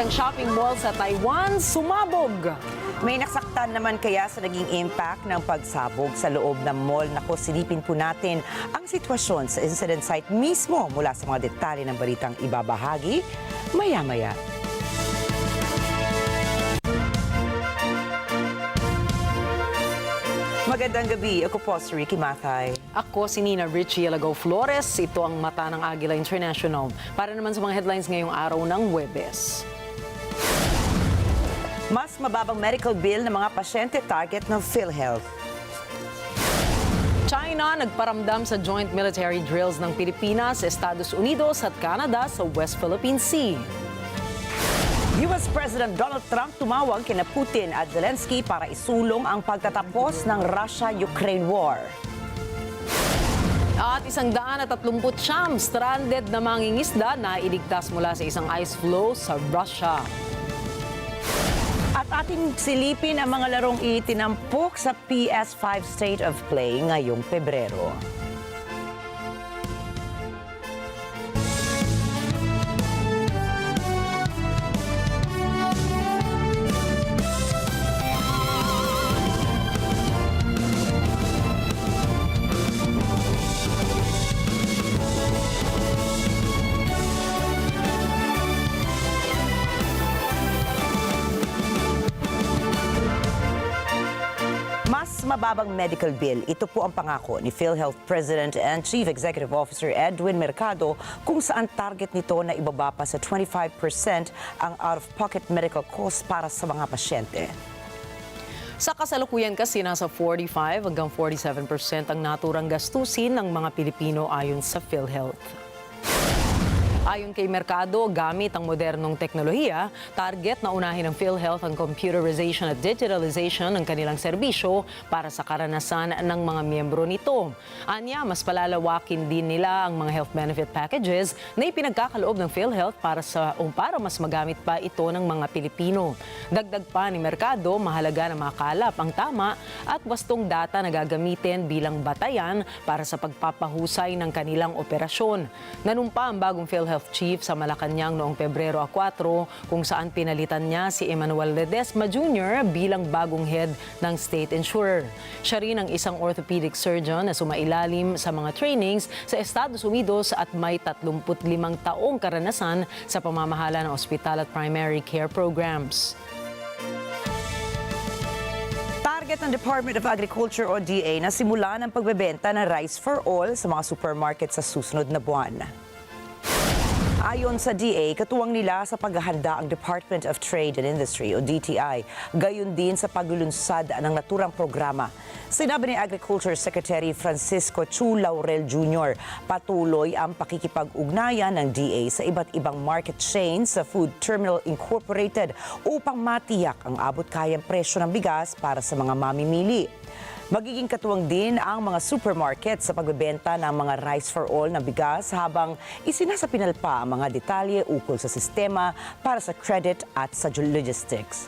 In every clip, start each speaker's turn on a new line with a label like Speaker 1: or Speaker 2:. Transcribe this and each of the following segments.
Speaker 1: Isang shopping mall sa Taiwan sumabog.
Speaker 2: May nasaktan naman kaya sa naging impact ng pagsabog sa loob ng mall? Naku, silipin po natin ang sitwasyon sa incident site mismo mula sa mga detalye ng balitang ibabahagi maya-maya. Magandang gabi. Ako po si Ricky Mathay.
Speaker 1: Ako si Nina Richie Alago Flores. Ito ang mata ng Agila International. Para naman sa mga headlines ngayong araw ng Huwebes.
Speaker 2: Mas mababang medical bill ng mga pasyente target ng PhilHealth.
Speaker 1: China nagparamdam sa joint military drills ng Pilipinas, Estados Unidos at Canada sa West Philippine Sea.
Speaker 2: U.S. President Donald Trump tumawag kina Putin at Zelensky para isulong ang pagtatapos ng Russia-Ukraine war.
Speaker 1: At 139 stranded na mangingisda na iligtas mula sa isang ice floe sa Russia.
Speaker 2: At ating silipin ang mga larong itinampok sa PS5 State of Play ngayong Pebrero. Mababang medical bill. Ito po ang pangako ni PhilHealth President and Chief Executive Officer Edwin Mercado kung saan target nito na ibaba pa sa 25% ang out-of-pocket medical costs para sa mga pasyente.
Speaker 1: Sa kasalukuyan kasi nasa 45 hanggang 47% ang naturang gastusin ng mga Pilipino ayon sa PhilHealth. Ayon kay Mercado, gamit ang modernong teknolohiya, target na unahin ng PhilHealth ang computerization at digitalization ng kanilang serbisyo para sa karanasan ng mga miyembro nito. Anya, mas palalawakin din nila ang mga health benefit packages na ipinagkakaloob ng PhilHealth para mas magamit pa ito ng mga Pilipino. Dagdag pa ni Mercado, mahalaga na makalap ang tama at wastong data na gagamitin bilang batayan para sa pagpapahusay ng kanilang operasyon. Nanumpa ang bagong PhilHealth Chief sa Malacanang noong Pebrero 4 kung saan pinalitan niya si Emmanuel Ledesma Jr. bilang bagong head ng state insurer. Siya rin ang isang orthopedic surgeon na sumailalim sa mga trainings sa Estados Unidos at may 35 taong karanasan sa pamamahala ng ospital at primary care programs.
Speaker 2: Target ng Department of Agriculture o DA na simulan ang pagbebenta ng rice for all sa mga supermarket sa susunod na buwan. Ayon sa DA, katuwang nila sa paghahanda ang Department of Trade and Industry o DTI, gayon din sa paglulunsad ng naturang programa. Sinabi ni Agriculture Secretary Francisco Chu Laurel Jr., patuloy ang pakikipag-ugnayan ng DA sa iba't ibang market chains sa Food Terminal Incorporated upang matiyak ang abot-kayang presyo ng bigas para sa mga mamimili. Magiging katuwang din ang mga supermarket sa pagbebenta ng mga rice for all na bigas habang isinasapinal pa ang mga detalye ukol sa sistema para sa credit at sa logistics.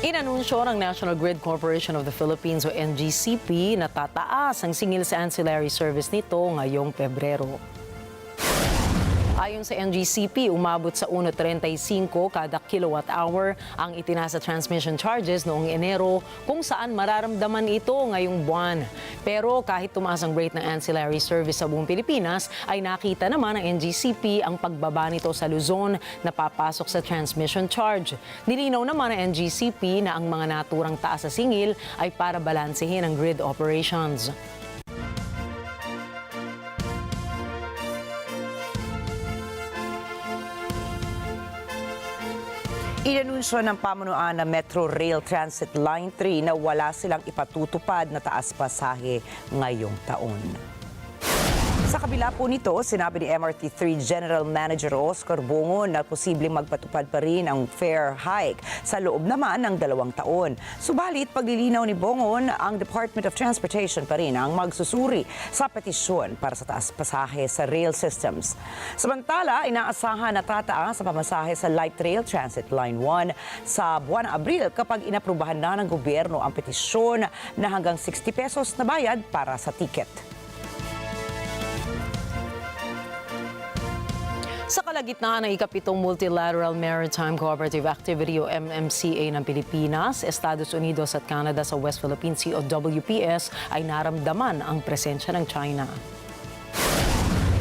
Speaker 1: Inanunsyo ng National Grid Corporation of the Philippines o NGCP na tataas ang singil sa ancillary service nito ngayong Pebrero. Ayon sa NGCP, umabot sa 1.35 kada kilowatt-hour ang itinasa transmission charges noong Enero kung saan mararamdaman ito ngayong buwan. Pero kahit tumaas ang rate ng ancillary service sa buong Pilipinas, ay nakita naman ng NGCP ang pagbaba nito sa Luzon na papasok sa transmission charge. Nilinaw naman ng NGCP na ang mga naturang taas sa singil ay para balansehin ang grid operations.
Speaker 2: Inanunsyo ng pamunuan ng Metro Rail Transit Line 3 na wala silang ipatutupad na taas pasahe ngayong taon. Sa kabila po nito, sinabi ni MRT3 General Manager Oscar Bongo na posibleng magpatupad pa rin ang fare hike sa loob naman ng 2 taon. Subalit, paglilinaw ni Bongo, ang Department of Transportation pa rin ang magsusuri sa petisyon para sa taas pasahe sa rail systems. Samantala, inaasahan na tataas sa pamasahe sa Light Rail Transit Line 1 sa buwan ng Abril kapag inaprubahan na ng gobyerno ang petisyon na hanggang 60 pesos na bayad para sa tiket.
Speaker 1: Sa kalagitnaan ng ikapitong Multilateral Maritime Cooperative Activity o MMCA ng Pilipinas, Estados Unidos at Canada sa West Philippine Sea o WPS ay naramdaman ang presensya ng China.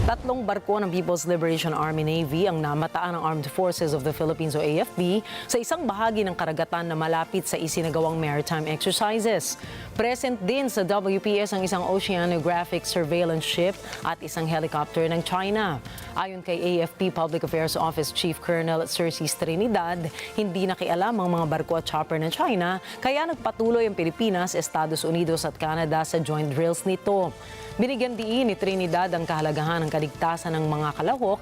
Speaker 1: 3 barko ng People's Liberation Army Navy ang namataan ng Armed Forces of the Philippines o AFP sa isang bahagi ng karagatan na malapit sa isinagawang maritime exercises. Present din sa WPS ang isang oceanographic surveillance ship at isang helicopter ng China. Ayon kay AFP Public Affairs Office Chief Colonel Circes Trinidad, hindi nakialam ang mga barko at chopper ng China kaya nagpatuloy ang Pilipinas, Estados Unidos at Canada sa joint drills nito. Binigyan diin ni Trinidad ang kahalagahan ng kaligtasan ng mga kalahok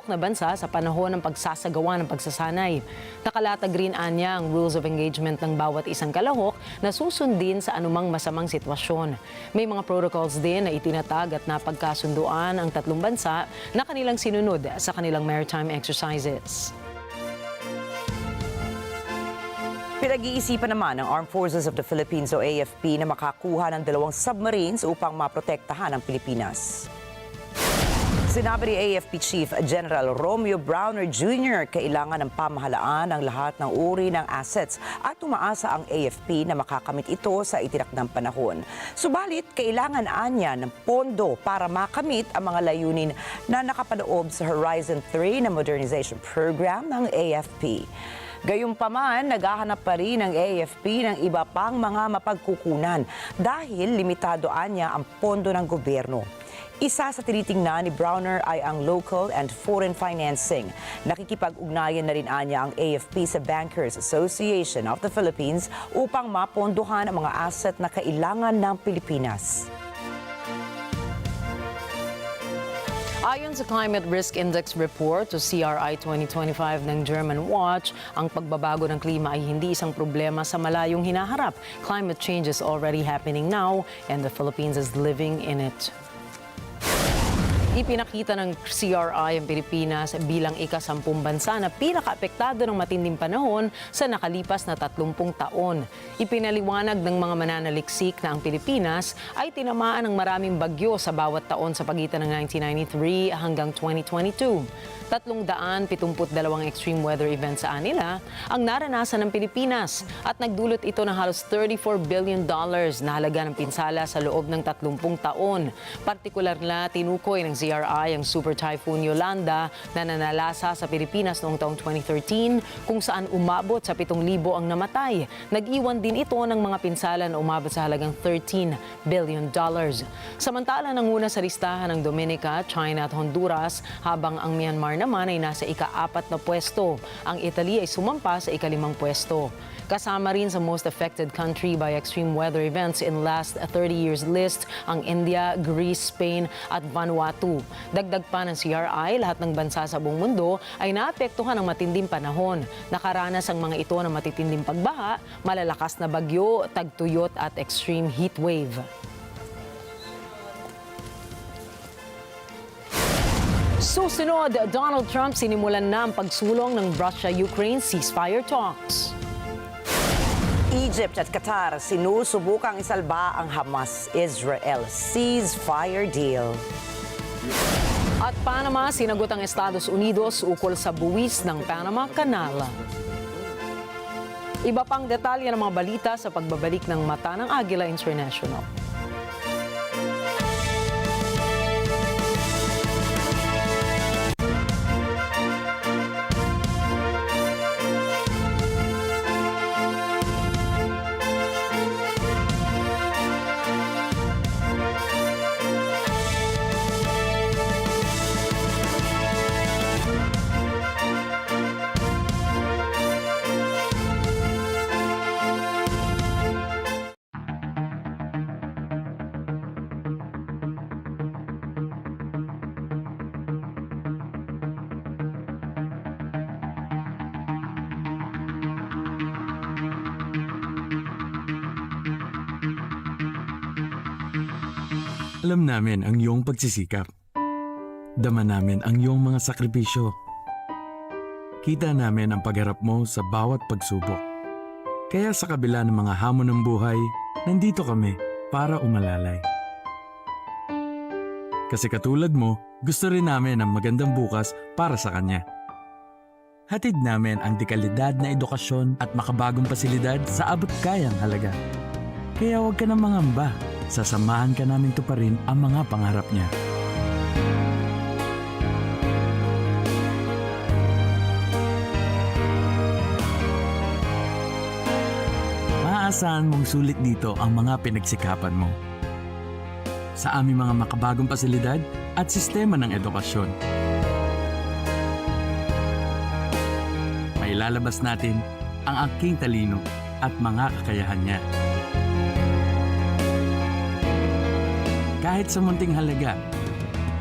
Speaker 1: na bansa sa panahon ng pagsasagawa ng pagsasanay. Nakalatag rin anya ang rules of engagement ng bawat isang kalahok na susundin sa anumang masamang sitwasyon. May mga protocols din na itinatag at napagkasunduan ang tatlong bansa na kanilang sinunod sa kanilang maritime exercises.
Speaker 2: Pinag-iisipan naman ng Armed Forces of the Philippines o AFP na makakuha ng 2 submarines upang maprotektahan ang Pilipinas. Sinabi ni AFP Chief General Romeo Browner Jr. kailangan ng pamahalaan ang lahat ng uri ng assets at umaasa ang AFP na makakamit ito sa itinakdang panahon. Subalit, kailangan anya ng pondo para makamit ang mga layunin na nakapaloob sa Horizon 3 na modernization program ng AFP. Gayunpaman, naghahanap pa rin ang AFP ng iba pang mga mapagkukunan dahil limitado anya ang pondo ng gobyerno. Isa sa tinitingnan ni Browner ay ang local and foreign financing. Nakikipag-ugnayan na rin anya ang AFP sa Bankers Association of the Philippines upang mapondohan ang mga asset na kailangan ng Pilipinas.
Speaker 1: Ayon sa Climate Risk Index Report o CRI 2025 ng German Watch, ang pagbabago ng klima ay hindi isang problema sa malayong hinaharap. Climate change is already happening now and the Philippines is living in it. Ipinakita ng CRI ang Pilipinas bilang ika-10 bansa na pinaka-apektado ng matinding panahon sa nakalipas na 30 taon. Ipinaliwanag ng mga mananaliksik na ang Pilipinas ay tinamaan ng maraming bagyo sa bawat taon sa pagitan ng 1993 hanggang 2022. 372 extreme weather events sa nila ang naranasan ng Pilipinas at nagdulot ito ng halos $34 billion na halaga ng pinsala sa loob ng 30 taon. Partikular na tinukoy ng CRI ang Super Typhoon Yolanda na nanalasa sa Pilipinas noong taong 2013 kung saan umabot sa 7,000 ang namatay. Nag-iwan din ito ng mga pinsala na umabot sa halagang $13 billion. Samantala nanguna sa listahan ng Dominica, China at Honduras habang ang Myanmar naman ay nasa ika-4 na pwesto. Ang Italy ay sumampa sa ika-5 pwesto. Kasama rin sa most affected country by extreme weather events in last 30 years list ang India, Greece, Spain at Vanuatu. Dagdag pa ng CRI, lahat ng bansa sa buong mundo ay naapektuhan ng matinding panahon. Nakaranas ang mga ito ng matitinding pagbaha, malalakas na bagyo, tagtuyot at extreme heat wave. Susunod, Donald Trump sinimulan na ang pagsulong ng Russia-Ukraine ceasefire talks.
Speaker 2: Egypt at Qatar sinusubukang isalba ang Hamas-Israel ceasefire deal.
Speaker 1: At Panama, sinagot ang Estados Unidos ukol sa buwis ng Panama Canal. Iba pang detalye ng mga balita sa pagbabalik ng mata ng Agila International.
Speaker 3: Alam namin ang iyong pagsisikap. Dama namin ang iyong mga sakripisyo. Kita namin ang pagharap mo sa bawat pagsubok. Kaya sa kabila ng mga hamon ng buhay, nandito kami para umalalay. Kasi katulad mo, gusto rin namin ang magandang bukas para sa kanya. Hatid namin ang dekalidad na edukasyon at makabagong pasilidad sa abot kayang halaga. Kaya huwag ka nang mangamba, sasamahan ka namin tuparin ang mga pangarap niya. Maaasahan mong sulit dito ang mga pinagsikapan mo. Sa aming mga makabagong pasilidad at sistema ng edukasyon. May lalabas natin ang aking talino at mga kakayahan niya. Kahit sa munting halaga,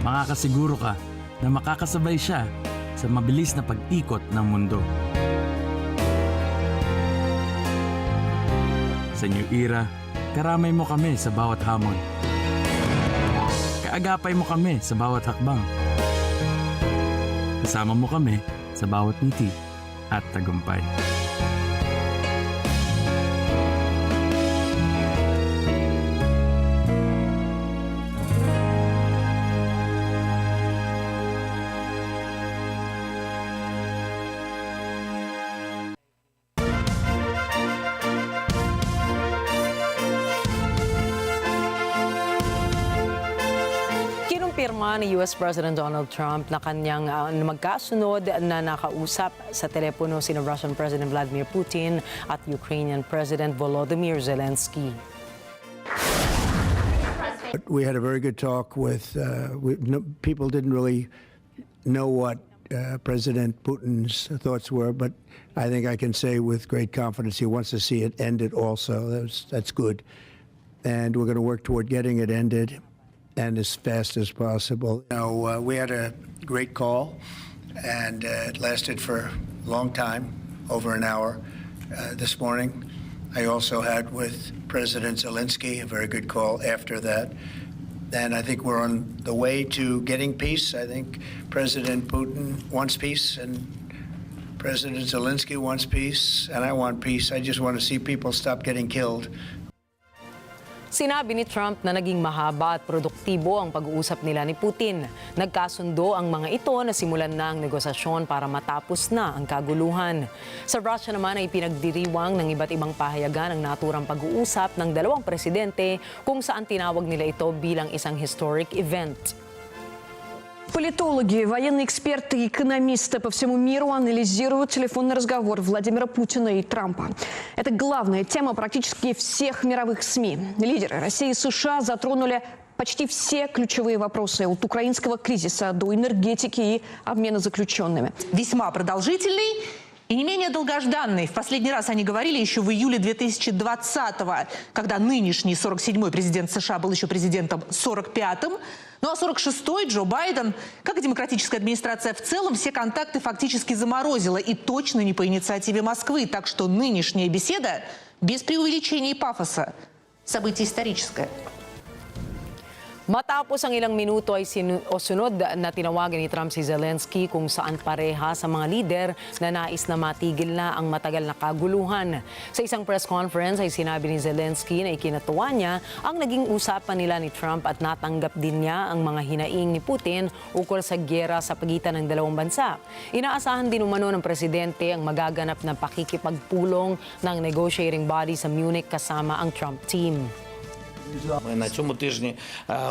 Speaker 3: makakasiguro ka na makakasabay siya sa mabilis na pag-ikot ng mundo. Sa new era, karamay mo kami sa bawat hamon. Kaagapay mo kami sa bawat hakbang. Kasama mo kami sa bawat ngiti at tagumpay.
Speaker 1: Kinumpirma ni U.S. President Donald Trump na kanyang magkasunod na nakausap sa telepono sina Russian President Vladimir Putin at Ukrainian President Volodymyr Zelensky.
Speaker 4: We had a very good talk with, people didn't really know what President Putin's thoughts were, but I think I can say with great confidence he wants to see it ended also. That's good. And we're going to work toward getting it ended and as fast as possible. We had a great call, and it lasted for a long time, over an hour this morning. I also had with President Zelensky a very good call after that. And I think we're on the way to getting peace. I think President Putin wants peace, and President Zelensky wants peace, and I want peace. I just want to see people stop getting killed.
Speaker 1: Sinabi ni Trump na naging mahaba at produktibo ang pag-uusap nila ni Putin. Nagkasundo ang mga ito na simulan na ang negosasyon para matapos na ang kaguluhan. Sa Russia naman ay pinagdiriwang ng iba't ibang pahayagan ang naturang pag-uusap ng dalawang presidente kung saan tinawag nila ito bilang isang historic event.
Speaker 5: Политологи, военные эксперты и экономисты по всему миру анализируют телефонный разговор Владимира Путина и Трампа. Это главная тема практически всех мировых СМИ. Лидеры России и США затронули почти все ключевые вопросы от украинского кризиса до энергетики и обмена заключенными.
Speaker 6: Весьма продолжительный и не менее долгожданный. В последний раз они говорили еще в июле 2020-го, когда нынешний 47-й президент США был еще президентом 45-м. Ну а 46-й Джо Байден, как и демократическая администрация в целом, все контакты фактически заморозила. И точно не по инициативе Москвы. Так что нынешняя беседа без преувеличения и пафоса. Событие историческое.
Speaker 1: Matapos ang ilang minuto ay sunod na tinawagan ni Trump si Zelensky kung saan pareha sa mga lider na nais na matigil na ang matagal na kaguluhan. Sa isang press conference ay sinabi ni Zelensky na ikinatuwa niya ang naging usapan nila ni Trump at natanggap din niya ang mga hinaing ni Putin ukol sa gyera sa pagitan ng dalawang bansa. Inaasahan din umano ng presidente ang magaganap na pakikipagpulong ng negotiating body sa Munich kasama ang Trump team.
Speaker 7: На цьому тижні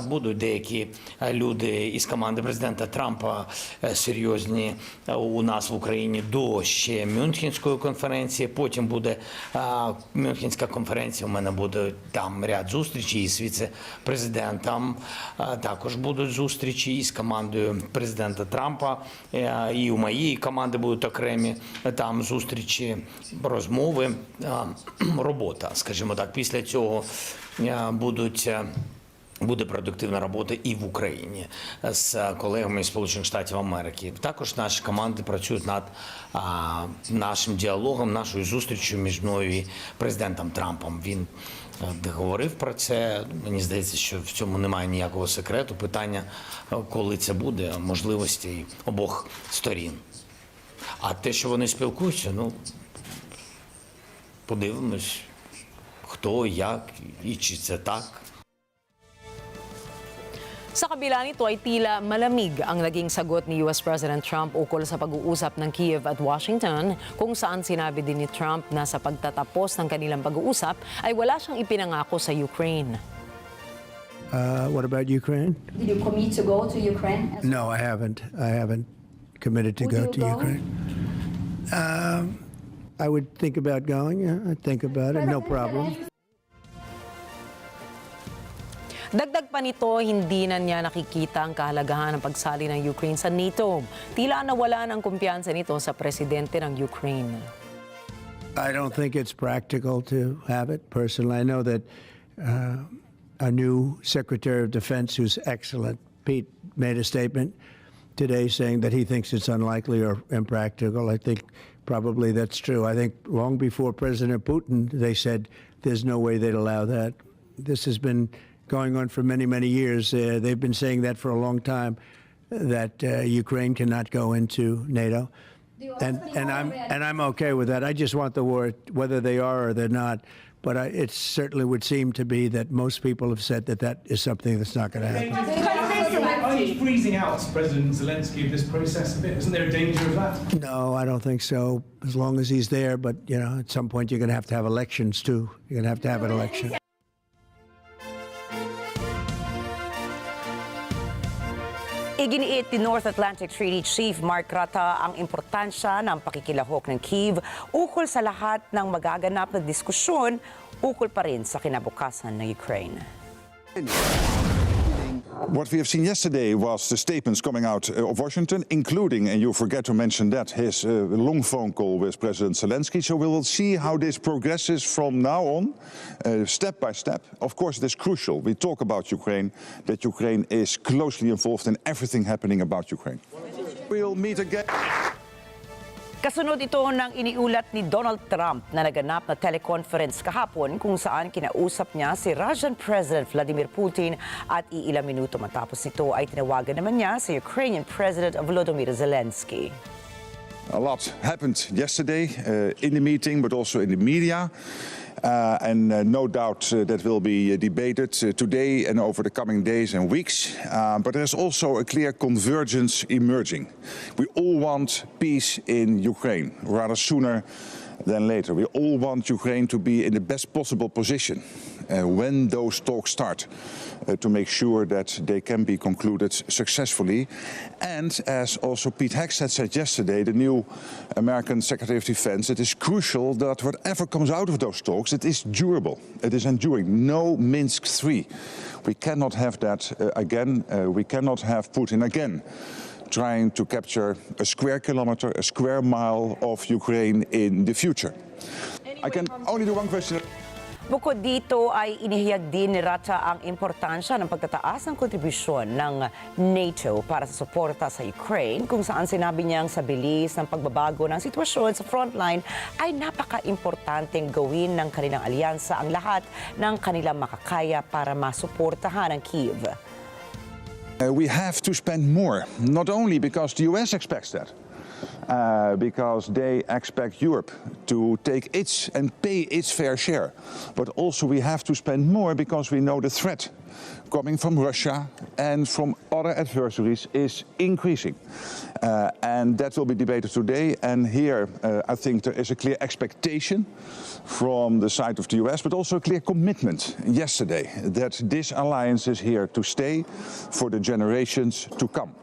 Speaker 7: будуть деякі люди із команди президента Трампа серйозні у нас в Україні до ще Мюнхенської конференції. Потім буде Мюнхенська конференція, у мене буде там ряд зустрічей із віце-президентом. Також будуть зустрічі із командою президента Трампа. І у моєї команди будуть окремі там зустрічі, розмови, робота, скажімо так. Після цього буде продуктивна робота і в Україні з колегами із Сполучених Штатів Америки. Також наші команди працюють над нашим діалогом, нашою зустрічю між мною і президентом Трампом. Він говорив про це. Мені здається, що в цьому немає ніякого секрету. Питання, коли це буде, можливості обох сторін. А те, що вони спілкуються, подивимось. Хто, як і чи це так.
Speaker 1: Sa kabila nito ay tila malamig ang naging sagot ni U.S. President Trump ukol sa pag-uusap ng Kiev at Washington, kung saan sinabi din ni Trump na sa pagtatapos ng kanilang pag-uusap ay wala siyang ipinangako sa Ukraine.
Speaker 4: What about Ukraine?
Speaker 8: Did you commit to go to Ukraine?
Speaker 4: No, I haven't. I haven't committed to
Speaker 8: Would
Speaker 4: go
Speaker 8: you
Speaker 4: to
Speaker 8: go?
Speaker 4: Ukraine. I would think about going. Yeah, I'd think about it. No problem.
Speaker 1: Dagdag pa nito, hindi na niya nakikita ang kahalagahan ng pagsali ng Ukraine sa NATO. Tila nawala ng kumpiyansa nito sa presidente ng Ukraine.
Speaker 4: I don't think it's practical to have it personally. I know that our new Secretary of Defense, who's excellent, Pete, made a statement today saying that he thinks it's unlikely or impractical. I think probably that's true. I think long before President Putin, they said there's no way they'd allow that. This has been going on for many, many years. They've been saying that for a long time, that Ukraine cannot go into NATO. And I'm okay with that. I just want the war, whether they are or they're not. But it certainly would seem to be that most people have said that that is something that's not going to happen.
Speaker 9: Are you freezing out President Zelensky of this process a bit? Isn't there a danger of that?
Speaker 4: No, I don't think so. As long as he's there, but you know, at some point you're going to have elections too. You're going to have an election.
Speaker 2: Iginiit ni North Atlantic Treaty Chief Mark Rutte ang importansya ng pakikilahok ng Kyiv ukol sa lahat ng magaganap na diskusyon ukol pa rin sa kinabukasan ng Ukraine.
Speaker 10: What we have seen yesterday was the statements coming out of Washington, including, and you forget to mention that, his long phone call with President Zelensky. So we will see how this progresses from now on, step by step. Of course, it is crucial. We talk about Ukraine, that Ukraine is closely involved in everything happening about Ukraine. We'll meet again.
Speaker 2: Kasunod ito ng iniulat ni Donald Trump na naganap na teleconference kahapon kung saan kinausap niya si Russian President Vladimir Putin at iilang minuto matapos nito ay tinawagan naman niya si Ukrainian President Volodymyr Zelensky.
Speaker 10: A lot happened yesterday in the meeting, but also in the media. No doubt that will be debated today and over the coming days and weeks. But there's also a clear convergence emerging. We all want peace in Ukraine, rather sooner than later. We all want Ukraine to be in the best possible position when those talks start, to make sure that they can be concluded successfully. And as also Pete Hegseth said yesterday, the new American Secretary of Defense, it is crucial that whatever comes out of those talks, it is durable, it is enduring. No Minsk III. We cannot have that again. We cannot have Putin again trying to capture a square kilometer, a square mile of Ukraine in the future. I can only do one question.
Speaker 2: Bukod dito ay inihayag din ni Rutte ang importansya ng pagtataas ng kontribusyon ng NATO para sa suporta sa Ukraine, kung saan sinabi niyang sa bilis ng pagbabago ng sitwasyon sa frontline ay napaka-importanteng gawin ng kanilang alyansa ang lahat ng kanilang makakaya para masuportahan ang Kyiv.
Speaker 10: We have to spend more, not only because the U.S. expects that, because they expect Europe to take its and pay its fair share. But also we have to spend more because we know the threat coming from Russia and from other adversaries is increasing. And that will be debated today. And here I think there is a clear expectation from the side of the US, but also a clear commitment yesterday that this alliance is here to stay for the generations to come.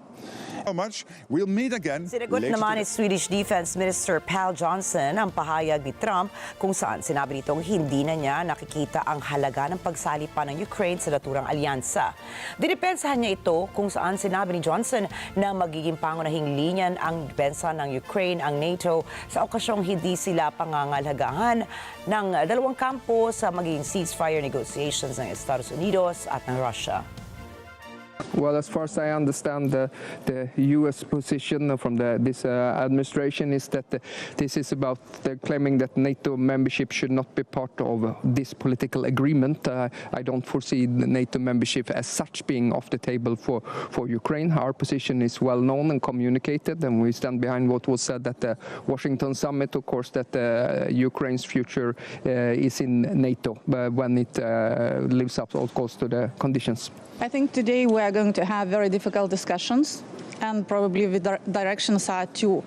Speaker 10: So much. We'll meet again.
Speaker 2: Sinagot naman ni Swedish Defense Minister Pal Johnson ang pahayag ni Trump kung saan sinabi nitong hindi na niya nakikita ang halaga ng pagsali pa ng Ukraine sa naturang alyansa. Dinipensahan niya ito kung saan sinabi ni Johnson na magiging pangunahing linyan ang depensa ng Ukraine ang NATO sa okasyong hindi sila pangangalhagahan ng dalawang kampo sa magiging ceasefire negotiations ng Estados Unidos at ng Russia.
Speaker 11: Well, as far as I understand, the U.S. position from this administration is that this is about claiming that NATO membership should not be part of this political agreement. I don't foresee the NATO membership as such being off the table for Ukraine. Our position is well known and communicated, and we stand behind what was said at the Washington summit, of course, that Ukraine's future is in NATO when it lives up, of course, to the conditions.
Speaker 12: I think today we are are going to have very difficult discussions, and probably the directions are two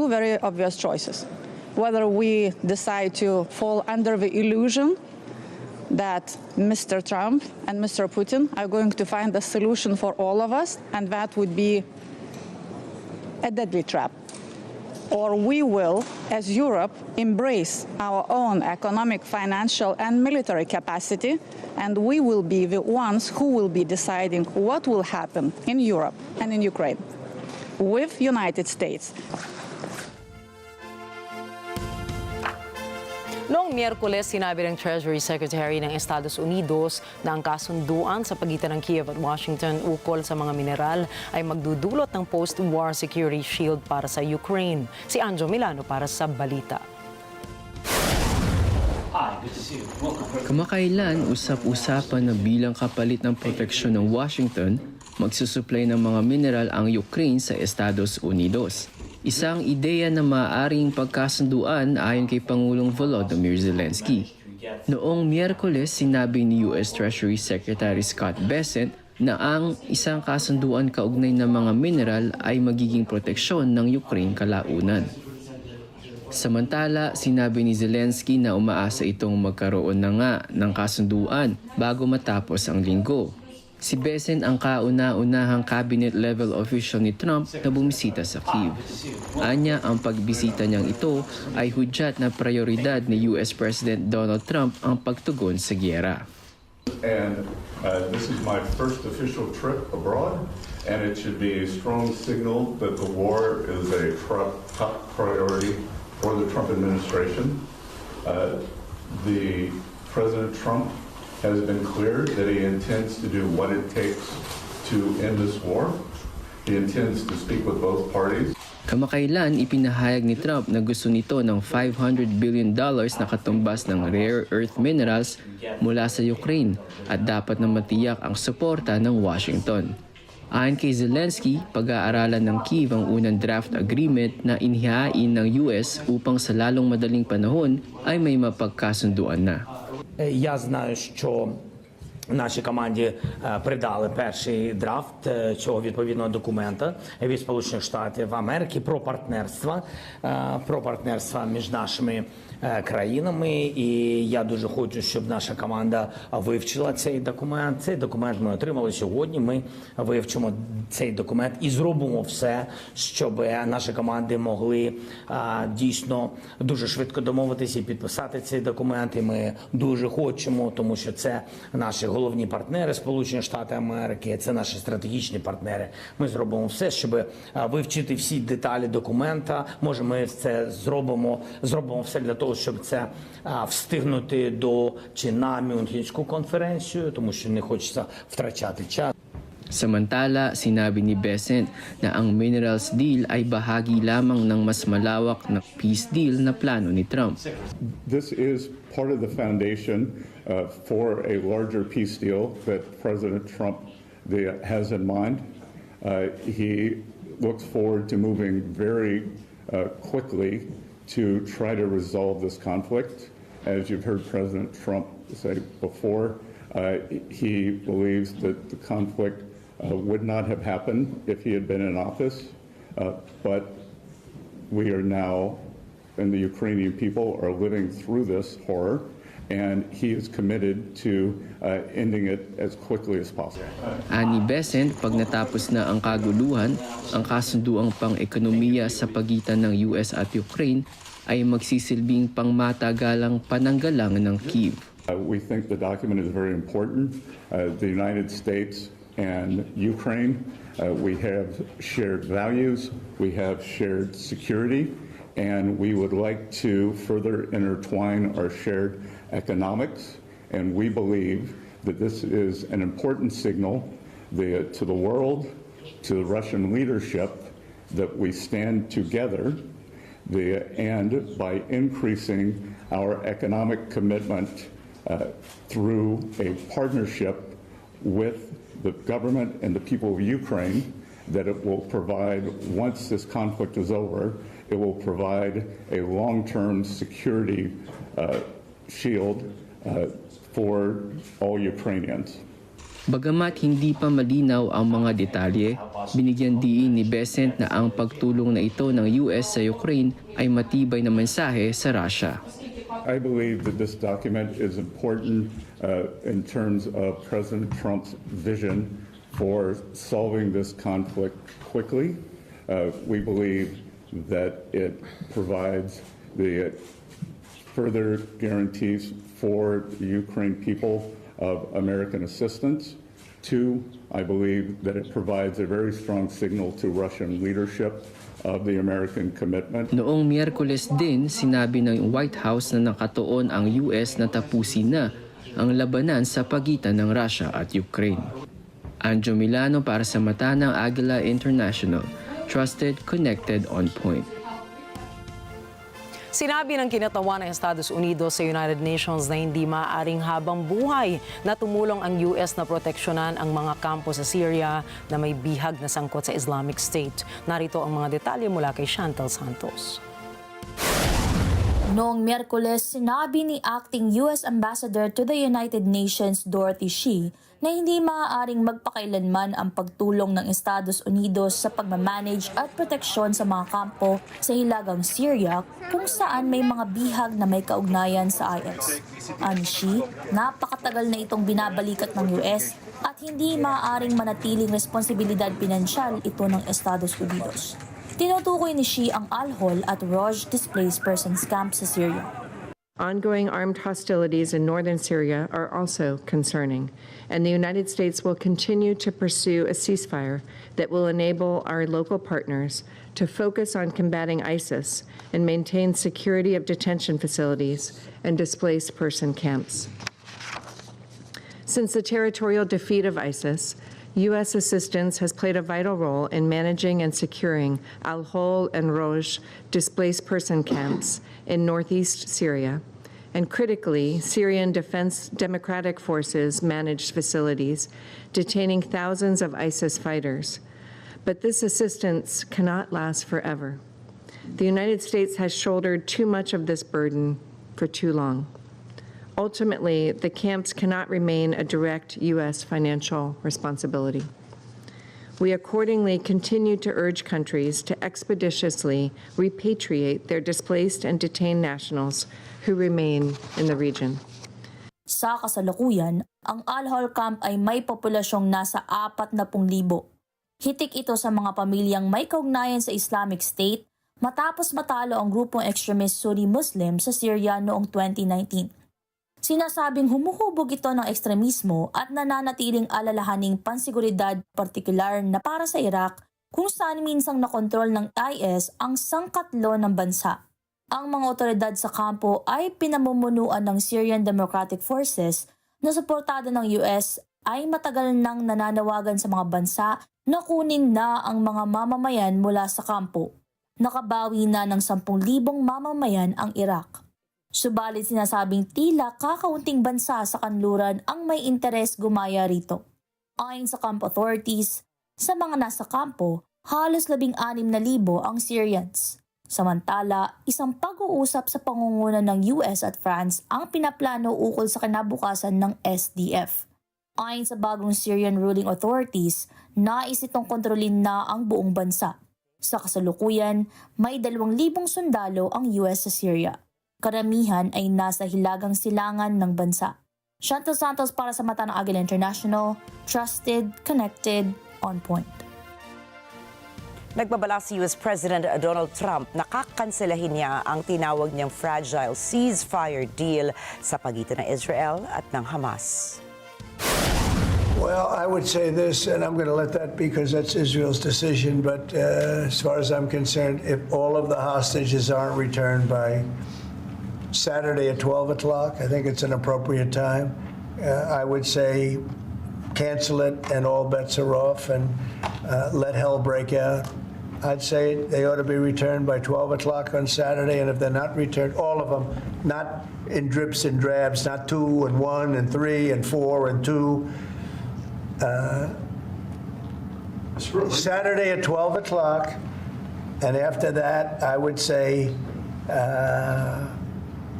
Speaker 12: very obvious choices. Whether we decide to fall under the illusion that Mr. Trump and Mr. Putin are going to find a solution for all of us, and that would be a deadly trap. Or we will, as Europe, embrace our own economic, financial, and military capacity, and we will be the ones who will be deciding what will happen in Europe and in Ukraine with United States.
Speaker 1: Noong Miyerkules, sinabi ng Treasury Secretary ng Estados Unidos na ang kasunduan sa pagitan ng Kiev at Washington ukol sa mga mineral ay magdudulot ng post-war security shield para sa Ukraine. Si Anjo Milano para sa balita.
Speaker 13: Kamakailan, usap-usapan na bilang kapalit ng proteksyon ng Washington, magsusupply ng mga mineral ang Ukraine sa Estados Unidos. Isang ideya na maaaring pagkasunduan ayon kay Pangulong Volodymyr Zelensky. Noong Miyerkules, sinabi ni U.S. Treasury Secretary Scott Bessent na ang isang kasunduan kaugnay ng mga mineral ay magiging proteksyon ng Ukraine kalaunan. Samantala, sinabi ni Zelensky na umaasa itong magkaroon na nga ng kasunduan bago matapos ang linggo. Si Bessent ang kauna-unahang cabinet-level official ni Trump na bumisita sa Kyiv. Anya, ang pagbisita niyang ito ay hudyat na prioridad ni U.S. President Donald Trump ang pagtugon sa giyera.
Speaker 14: And this is my first official trip abroad, and it should be a strong signal that the war is a top priority for the Trump administration. The President Trump has been clear that he intends to do what it takes to end this war. He intends to speak with both parties.
Speaker 13: Kamakailan, ipinahayag ni Trump na gusto nito ng $500 billion na katumbas ng rare earth minerals mula sa Ukraine at dapat na matiyak ang suporta ng Washington. Ayon kay Zelensky, pag-aaralan ng Kyiv ang unang draft agreement na inihain ng US upang sa lalong madaling panahon ay may mapagkasunduan na.
Speaker 7: Я знаю, що нашій команді придали перший драфт цього відповідного документа від Сполучених Штатів Америки про партнерства між нашими країнами. І я дуже хочу, щоб наша команда вивчила цей документ. Цей документ ми отримали сьогодні. Ми вивчимо цей документ і зробимо все, щоб наші команди могли дійсно дуже швидко домовитися і підписати цей документ. І ми дуже хочемо, тому що це наші головні партнери Сполучені Штати Америки, це наші стратегічні партнери. Ми зробимо все, щоб вивчити всі деталі документа. Може, ми це зробимо все для того, щоб це встигнути на Мюнхенську конференцію, тому що не хочеться втрачати час.
Speaker 13: Samantala, sinabi ni Bessent na ang minerals deal ay bahagi lamang ng mas malawak na peace deal na plano ni Trump.
Speaker 14: This is part of the foundation for a larger peace deal that President Trump has in mind. He looks forward to moving very quickly to try to resolve this conflict. As you've heard President Trump say before, he believes that the conflict would not have happened if he had been in office, but we are now, and the Ukrainian people are living through this horror, and he is committed to ending it as quickly as possible.
Speaker 13: Ani Bessent, pag natapos na ang kaguluhan, ang kasunduang pang-ekonomiya sa pagitan ng US at Ukraine ay magsisilbing pangmatagalang pananggalang ng Kyiv.
Speaker 14: We think the document is very important. The United States and Ukraine, we have shared values, we have shared security, and we would like to further intertwine our shared economics. And we believe that this is an important signal to the world, to the Russian leadership, that we stand together, and by increasing our economic commitment through a partnership with the government and the people of Ukraine, that it will provide, once this conflict is over, it will provide a long-term security shield for all Ukrainians.
Speaker 13: Bagamat hindi pa malinaw ang mga detalye, binigyan diin ni Besant na ang pagtulong na ito ng U.S. sa Ukraine ay matibay na mensahe sa Russia.
Speaker 14: I believe that this document is important in terms of President Trump's vision for solving this conflict quickly. We believe that it provides the further guarantees for the Ukraine people of American assistance. Two, I believe that it provides a very strong signal to Russian leadership of the American commitment.
Speaker 13: Noong Miyerkules din, sinabi ng White House na nakatuon ang U.S. na tapusin na ang labanan sa pagitan ng Russia at Ukraine. Anjo Milano para sa mata ng Agila International. Trusted, connected, on point.
Speaker 1: Sinabi ng kinatawan ng Estados Unidos sa United Nations na hindi maaaring habang buhay na tumulong ang U.S. na proteksyonan ang mga kampo sa Syria na may bihag na sangkot sa Islamic State. Narito ang mga detalye mula kay Chantal Santos.
Speaker 15: Noong Miyerkules, sinabi ni Acting U.S. Ambassador to the United Nations Dorothy Shih na hindi maaaring magpakailanman ang pagtulong ng Estados Unidos sa pagmamanage at proteksyon sa mga kampo sa hilagang Syria kung saan may mga bihag na may kaugnayan sa IS. Ani Shih, napakatagal na itong binabalikat ng US at hindi maaaring manatiling responsibilidad pinansyal ito ng Estados Unidos. Tinutukoy ni Shih ang Al-Hol at Roj displaced persons camp sa Syria.
Speaker 16: Ongoing armed hostilities in northern Syria are also concerning, and the United States will continue to pursue a ceasefire that will enable our local partners to focus on combating ISIS and maintain security of detention facilities and displaced person camps. Since the territorial defeat of ISIS, U.S. assistance has played a vital role in managing and securing Al-Hol and Roj displaced person camps in northeast Syria, and critically, Syrian Defense Democratic Forces managed facilities, detaining thousands of ISIS fighters. But this assistance cannot last forever. The United States has shouldered too much of this burden for too long. Ultimately, the camps cannot remain a direct U.S. financial responsibility. We accordingly continue to urge countries to expeditiously repatriate their displaced and detained nationals who remain in the region.
Speaker 15: Sa kasalukuyan, ang Al-Hol camp ay may populasyong nasa 40,000. Hitik ito sa mga pamilyang may kaugnayan sa Islamic State matapos matalo ang grupong extremist Sunni Muslim sa Syria noong 2019. Sinasabing humuhubog ito ng ekstremismo at nananatiling alalahaning pansiguridad partikular na para sa Iraq kung saan minsang nakontrol ng IS ang sangkatlo ng bansa. Ang mga otoridad sa kampo ay pinamumunuan ng Syrian Democratic Forces na suportado ng US ay matagal nang nananawagan sa mga bansa na kunin na ang mga mamamayan mula sa kampo. Nakabawi na ng 10,000 mamamayan ang Iraq. Subalit sinasabing tila kakaunting bansa sa kanluran ang may interes gumaya rito. Ayon sa camp authorities, sa mga nasa kampo, halos 16,000 ang Syrians. Samantala, isang pag-uusap sa pangunguna ng US at France ang pinaplano ukol sa kinabukasan ng SDF. Ayon sa bagong Syrian ruling authorities, nais itong kontrolin na ang buong bansa. Sa kasalukuyan, may 2,000 sundalo ang US sa Syria. Karamihan ay nasa hilagang silangan ng bansa. Chantal Santos para sa mata ng Agila International, trusted, connected, on point.
Speaker 2: Nagbabala si U.S. President Donald Trump na kakanselahin niya ang tinawag niyang fragile ceasefire deal sa pagitan ng Israel at ng Hamas.
Speaker 4: Well, I would say this, and I'm going to let that because that's Israel's decision, but as far as I'm concerned, if all of the hostages aren't returned by Saturday at 12 o'clock, I think it's an appropriate time. I would say cancel it and all bets are off and let hell break out. I'd say they ought to be returned by 12 o'clock on Saturday, and if they're not returned, all of them, not in drips and drabs, not 2 and 1 and 3 and 4 and 2. Saturday at 12 o'clock, and after that, I would say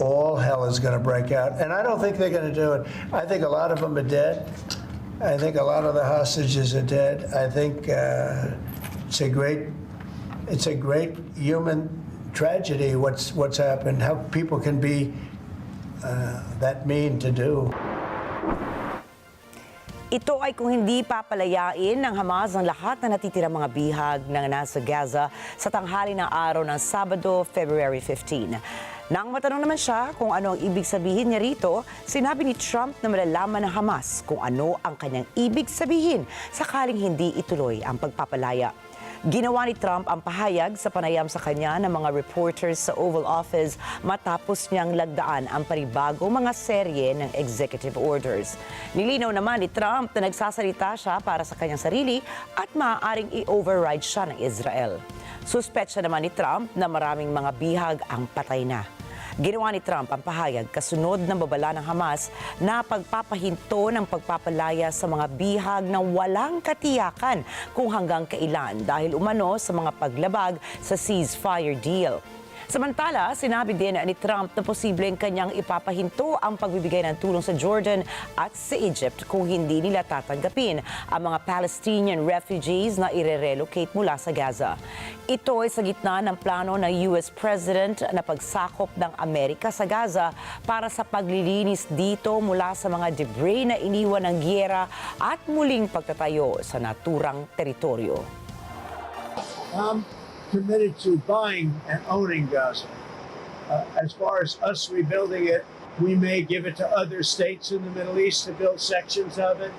Speaker 4: all hell is going to break out. And I don't think they're going to do it. I think a lot of them are dead. I think a lot of the hostages are dead. I think it's a great human tragedy. What's happened? How people can be that mean to do.
Speaker 2: Ito ay kung hindi papalayain ng Hamas ang lahat na natitirang mga bihag na nasa Gaza sa tanghali ng araw ng Sabado, February 15. Nang matanong naman siya kung ano ang ibig sabihin niya rito, sinabi ni Trump na malalaman ng Hamas kung ano ang kanyang ibig sabihin sakaling hindi ituloy ang pagpapalaya. Ginawa ni Trump ang pahayag sa panayam sa kanya ng mga reporters sa Oval Office matapos niyang lagdaan ang panibagong mga serye ng executive orders. Nilinaw naman ni Trump na nagsasalita siya para sa kanyang sarili at maaaring i-override siya ng Israel. Suspetsya naman ni Trump na maraming mga bihag ang patay na. Ginawa ni Trump ang pahayag kasunod ng babala ng Hamas na pagpapahinto ng pagpapalaya sa mga bihag na walang katiyakan kung hanggang kailan dahil umano sa mga paglabag sa ceasefire deal. Samantala, sinabi din ni Trump na posibleng kanyang ipapahinto ang pagbibigay ng tulong sa Jordan at sa Egypt kung hindi nila tatanggapin ang mga Palestinian refugees na ire-relocate mula sa Gaza. Ito ay sa gitna ng plano ng U.S. President na pagsakop ng Amerika sa Gaza para sa paglilinis dito mula sa mga debris na iniwan ng giyera at muling pagtatayo sa naturang teritoryo.
Speaker 4: Committed to buying and owning Gaza. As far as us rebuilding it, we may give it to other states in the Middle East to build sections of it.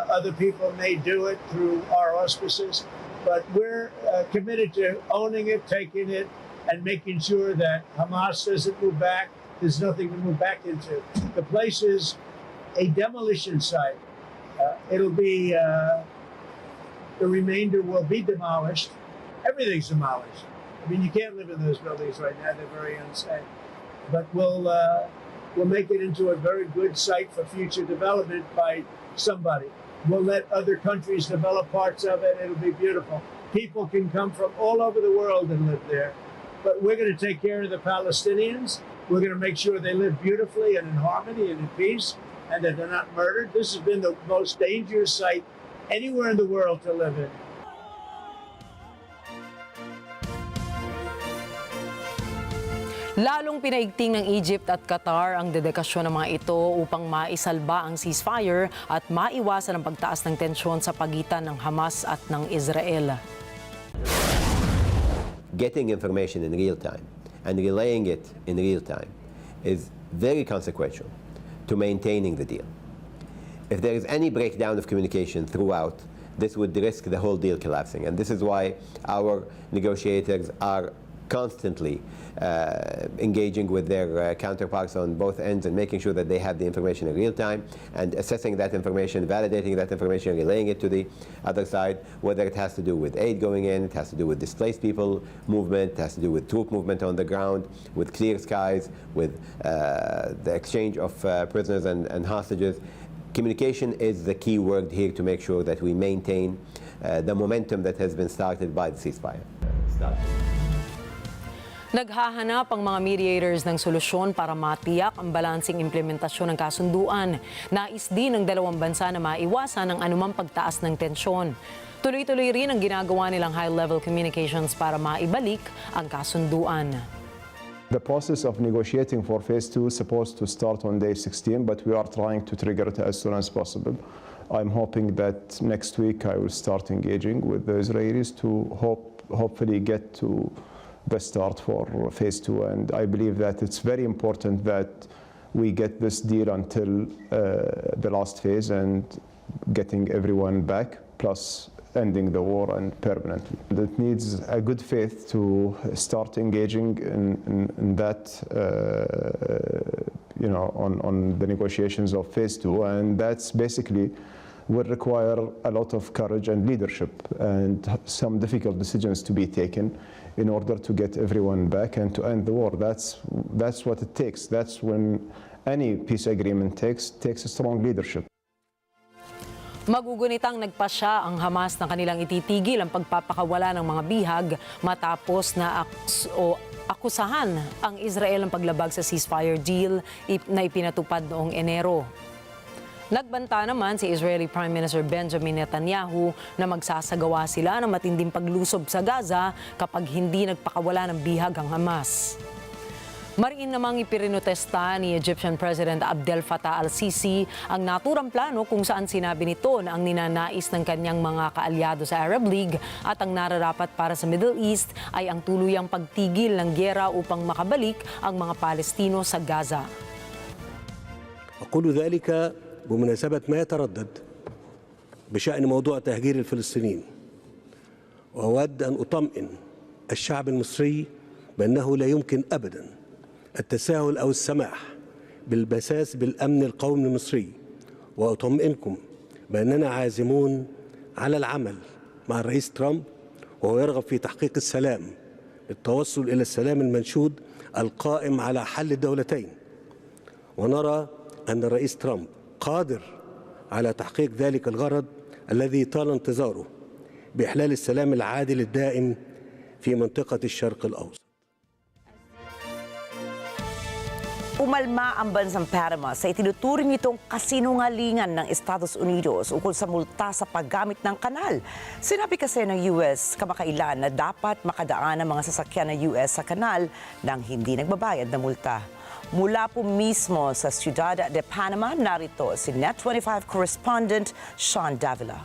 Speaker 4: Other people may do it through our auspices, but we're committed to owning it, taking it, and making sure that Hamas doesn't move back. There's nothing to move back into. The place is a demolition site. It'll be, the remainder will be demolished. Everything's demolished. I mean, you can't live in those buildings right now. They're very unsafe. But we'll make it into a very good site for future development by somebody. We'll let other countries develop parts of it. It'll be beautiful. People can come from all over the world and live there. But we're going to take care of the Palestinians. We're going to make sure they live beautifully and in harmony and in peace and that they're not murdered. This has been the most dangerous site anywhere in the world to live in.
Speaker 1: Lalong pinaigting ng Egypt at Qatar ang dedikasyon ng mga ito upang maisalba ang ceasefire at maiwasan ang pagtaas ng tensyon sa pagitan ng Hamas at ng Israel.
Speaker 17: Getting information in real time and relaying it in real time is very consequential to maintaining the deal. If there is any breakdown of communication throughout, this would risk the whole deal collapsing. And this is why our negotiators are constantly engaging with their counterparts on both ends and making sure that they have the information in real time and assessing that information, validating that information, relaying it to the other side, whether it has to do with aid going in, it has to do with displaced people movement, it has to do with troop movement on the ground, with clear skies, with the exchange of prisoners and hostages. Communication is the key word here to make sure that we maintain the momentum that has been started by the ceasefire.
Speaker 1: Naghahanap ang mga mediators ng solusyon para matiyak ang balansing implementasyon ng kasunduan. Nais din ng dalawang bansa na maiwasan ang anumang pagtaas ng tensyon. Tuloy-tuloy rin ang ginagawa nilang high-level communications para maibalik ang kasunduan.
Speaker 18: The process of negotiating for phase 2 is supposed to start on day 16, but we are trying to trigger it as soon as possible. I'm hoping that next week I will start engaging with the Israelis to hopefully get to the start for phase 2, and I believe that it's very important that we get this deal until the last phase and getting everyone back, plus ending the war and permanently. It needs a good faith to start engaging in that, on the negotiations of phase 2, and that's basically will require a lot of courage and leadership and some difficult decisions to be taken in order to get everyone back and to end the war. That's what it takes. That's when any peace agreement takes a strong leadership.
Speaker 1: Magugunitang nagpasya ang Hamas na kanilang ititigil ang pagpapakawala ng mga bihag matapos na akusahan ang Israel ng paglabag sa ceasefire deal na ipinatupad noong Enero. Nagbanta naman si Israeli Prime Minister Benjamin Netanyahu na magsasagawa sila ng matinding paglusob sa Gaza kapag hindi nagpakawala ng bihag ang Hamas. Mariin namang ipirinotesta ni Egyptian President Abdel Fattah al-Sisi ang naturang plano kung saan sinabi nito na ang ninanais ng kanyang mga kaalyado sa Arab League at ang nararapat para sa Middle East ay ang tuluyang pagtigil ng giyera upang makabalik ang mga Palestino sa Gaza.
Speaker 19: أقول ذلك بمناسبة ما يتردد بشأن موضوع تهجير الفلسطينيين، وأود أن أطمئن الشعب المصري بأنه لا يمكن أبدا التساهل أو السماح بالبساس بالأمن القومي المصري، وأطمئنكم بأننا عازمون على العمل مع الرئيس ترامب وهو يرغب في تحقيق السلام، التوصل إلى السلام المنشود القائم على حل الدولتين، ونرى أن الرئيس ترامب قادر على تحقيق ذلك الغرض الذي طال انتظاره بإحلال السلام العادل الدائم في منطقة الشرق الأوسط.
Speaker 2: Umalma ang bansang Panama sa itinuturing nitong kasinungalingan ng Estados Unidos ukol sa multa sa paggamit ng kanal. Sinabi kasi ng U.S. kamakailan na dapat makadaan ang mga sasakyan ng U.S. sa kanal nang hindi nagbabayad ng multa. Mula po mismo sa Ciudad de Panama, narito si NET25 correspondent Sean Davila.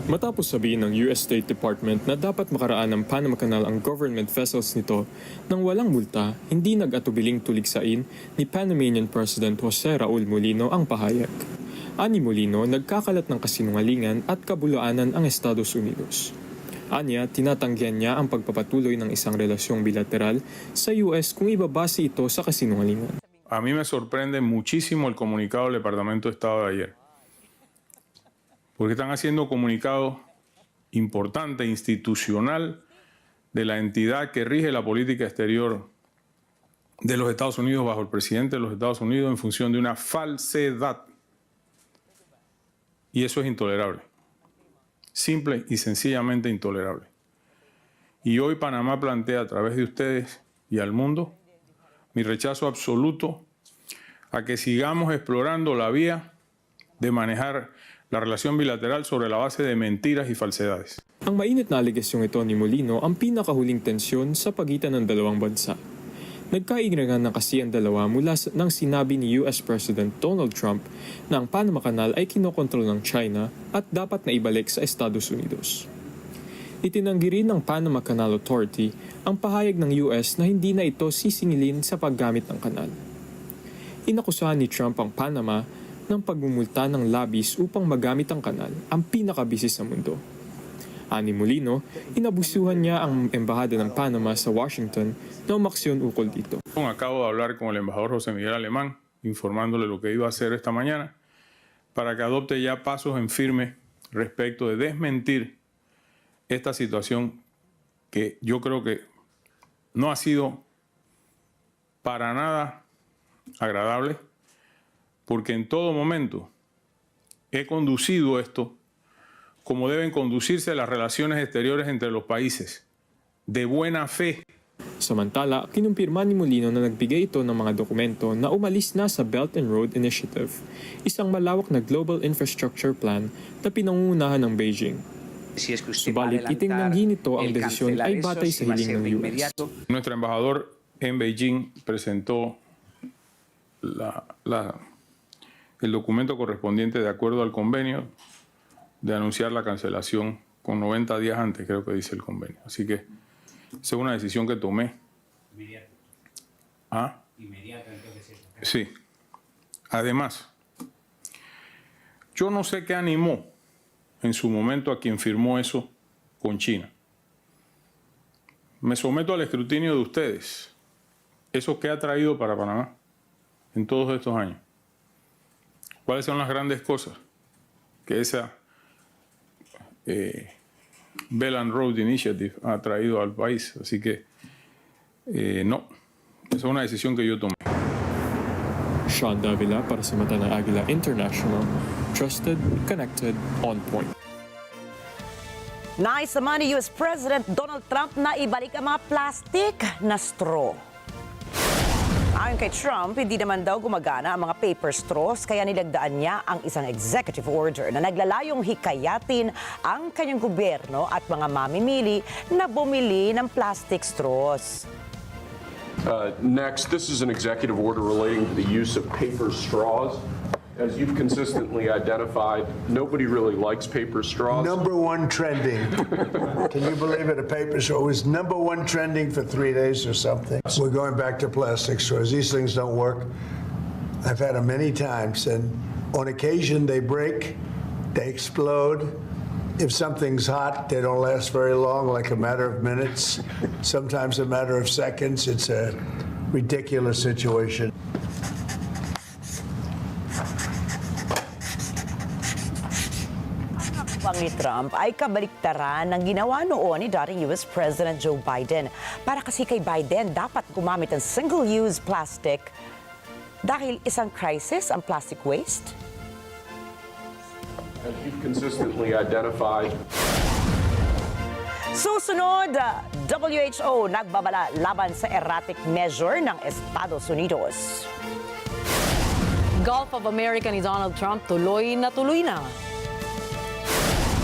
Speaker 20: Matapos sabihin ng U.S. State Department na dapat makaraan ng Panama Canal ang government vessels nito nang walang multa, hindi nag-atubiling tuligsain ni Panamanian President Jose Raul Mulino ang pahayag. Ani Mulino, nagkakalat ng kasinungalingan at kabuluanan ang Estados Unidos. Anya, tinatanggihan niya ang pagpapatuloy ng isang relasyong bilateral sa U.S. kung ibabase ito sa kasinungalingan.
Speaker 21: A mí me sorprende muchísimo el comunicado del Departamento de Estado de ayer. Porque están haciendo comunicado importante, institucional, de la entidad que rige la política exterior de los Estados Unidos bajo el presidente de los Estados Unidos en función de una falsedad. Y eso es intolerable. Simple y sencillamente intolerable. Y hoy Panamá plantea a través de ustedes y al mundo mi rechazo absoluto a que sigamos explorando la vía de manejar la relación bilateral sobre la base de mentiras y falsedades.
Speaker 20: Ang mainit na alegasyong ito ni Mulino ang pinakahuling tensyon sa pagitan ng dalawang bansa. Nagkaignagan na kasi ang dalawa mula nang sinabi ni U.S. President Donald Trump na ang Panama Canal ay kinokontrol ng China at dapat na ibalik sa Estados Unidos. Itinanggi rin ng Panama Canal Authority ang pahayag ng U.S. na hindi na ito sisingilin sa paggamit ng kanal. Inakusahan ni Trump ang Panama ng pagmumulta ng labis upang magamit ang kanal, ang pinakabisi sa mundo. Ani Mulino, inabusuhan niya ang embahada ng Panama sa Washington na umaksyon ukol dito.
Speaker 21: Acabo de hablar con el embajador José Miguel Alemán, informándole lo que iba a hacer esta mañana, para que adopte ya pasos en firme respecto de desmentir esta situación que yo creo que no ha sido para nada agradable, porque en todo momento he conducido esto como deben conducirse las relaciones exteriores entre los países, de buena fe.
Speaker 20: Samantala, kinumpirma ni Mulino na nagbigay ito ng mga dokumento na umalis na sa Belt and Road Initiative, isang malawak na global infrastructure plan na pinangungunahan ng Beijing. Subalit itinanggi nito ang desisyon ay batay sa hiling ng US.
Speaker 21: Nuestro embajador en Beijing presentó el documento correspondiente de acuerdo al convenio de anunciar la cancelación con 90 días antes, creo que dice el convenio. Así que esa es una decisión que tomé.
Speaker 22: Inmediata.
Speaker 21: ¿Ah?
Speaker 22: Inmediata, entonces.
Speaker 21: Sí. Además, yo no sé qué animó en su momento a quien firmó eso con China. Me someto al escrutinio de ustedes. ¿Eso qué ha traído para Panamá en todos estos años? ¿Cuáles son las grandes cosas que esa Belt and Road Initiative ha traído al país? Así que no, esa es una decisión que yo tomé.
Speaker 20: Sean Davila para sa mata ng Agila International, trusted, connected, on point.
Speaker 2: Nais naman ni U.S. President Donald Trump na ibalik ang mga plastic na straw. Ayon Ayon kay Trump, hindi naman daw gumagana ang mga paper straws kaya nilagdaan niya ang isang executive order na naglalayong hikayatin ang kanyang gobyerno at mga mamimili na bumili ng plastic straws.
Speaker 3: Next, this is an executive order relating to the use of paper straws. As you've consistently identified, nobody really likes paper straws.
Speaker 4: #1 trending. Can you believe it? A paper straw was #1 trending for 3 days or something. We're going back to plastic straws. These things don't work. I've had them many times, and on occasion they break, they explode. If something's hot, they don't last very long, like a matter of minutes, sometimes a matter of seconds. It's a ridiculous situation.
Speaker 2: Ni Trump ay kabaliktaran ng ginawa noon ni dating U.S. President Joe Biden. Para kasi kay Biden, dapat gumamit ng single-use plastic dahil isang crisis ang plastic waste.
Speaker 3: As you've consistently identified.
Speaker 2: Susunod, WHO nagbabala laban sa erratic measure ng Estados Unidos.
Speaker 1: Gulf of America ni Donald Trump tuloy na.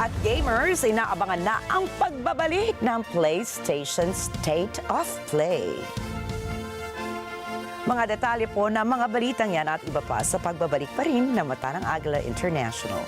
Speaker 2: At gamers, inaabangan na ang pagbabalik ng PlayStation State of Play. Mga detalye po ng mga balitang yan at iba pa sa pagbabalik pa rin ng Mata ng Agila International.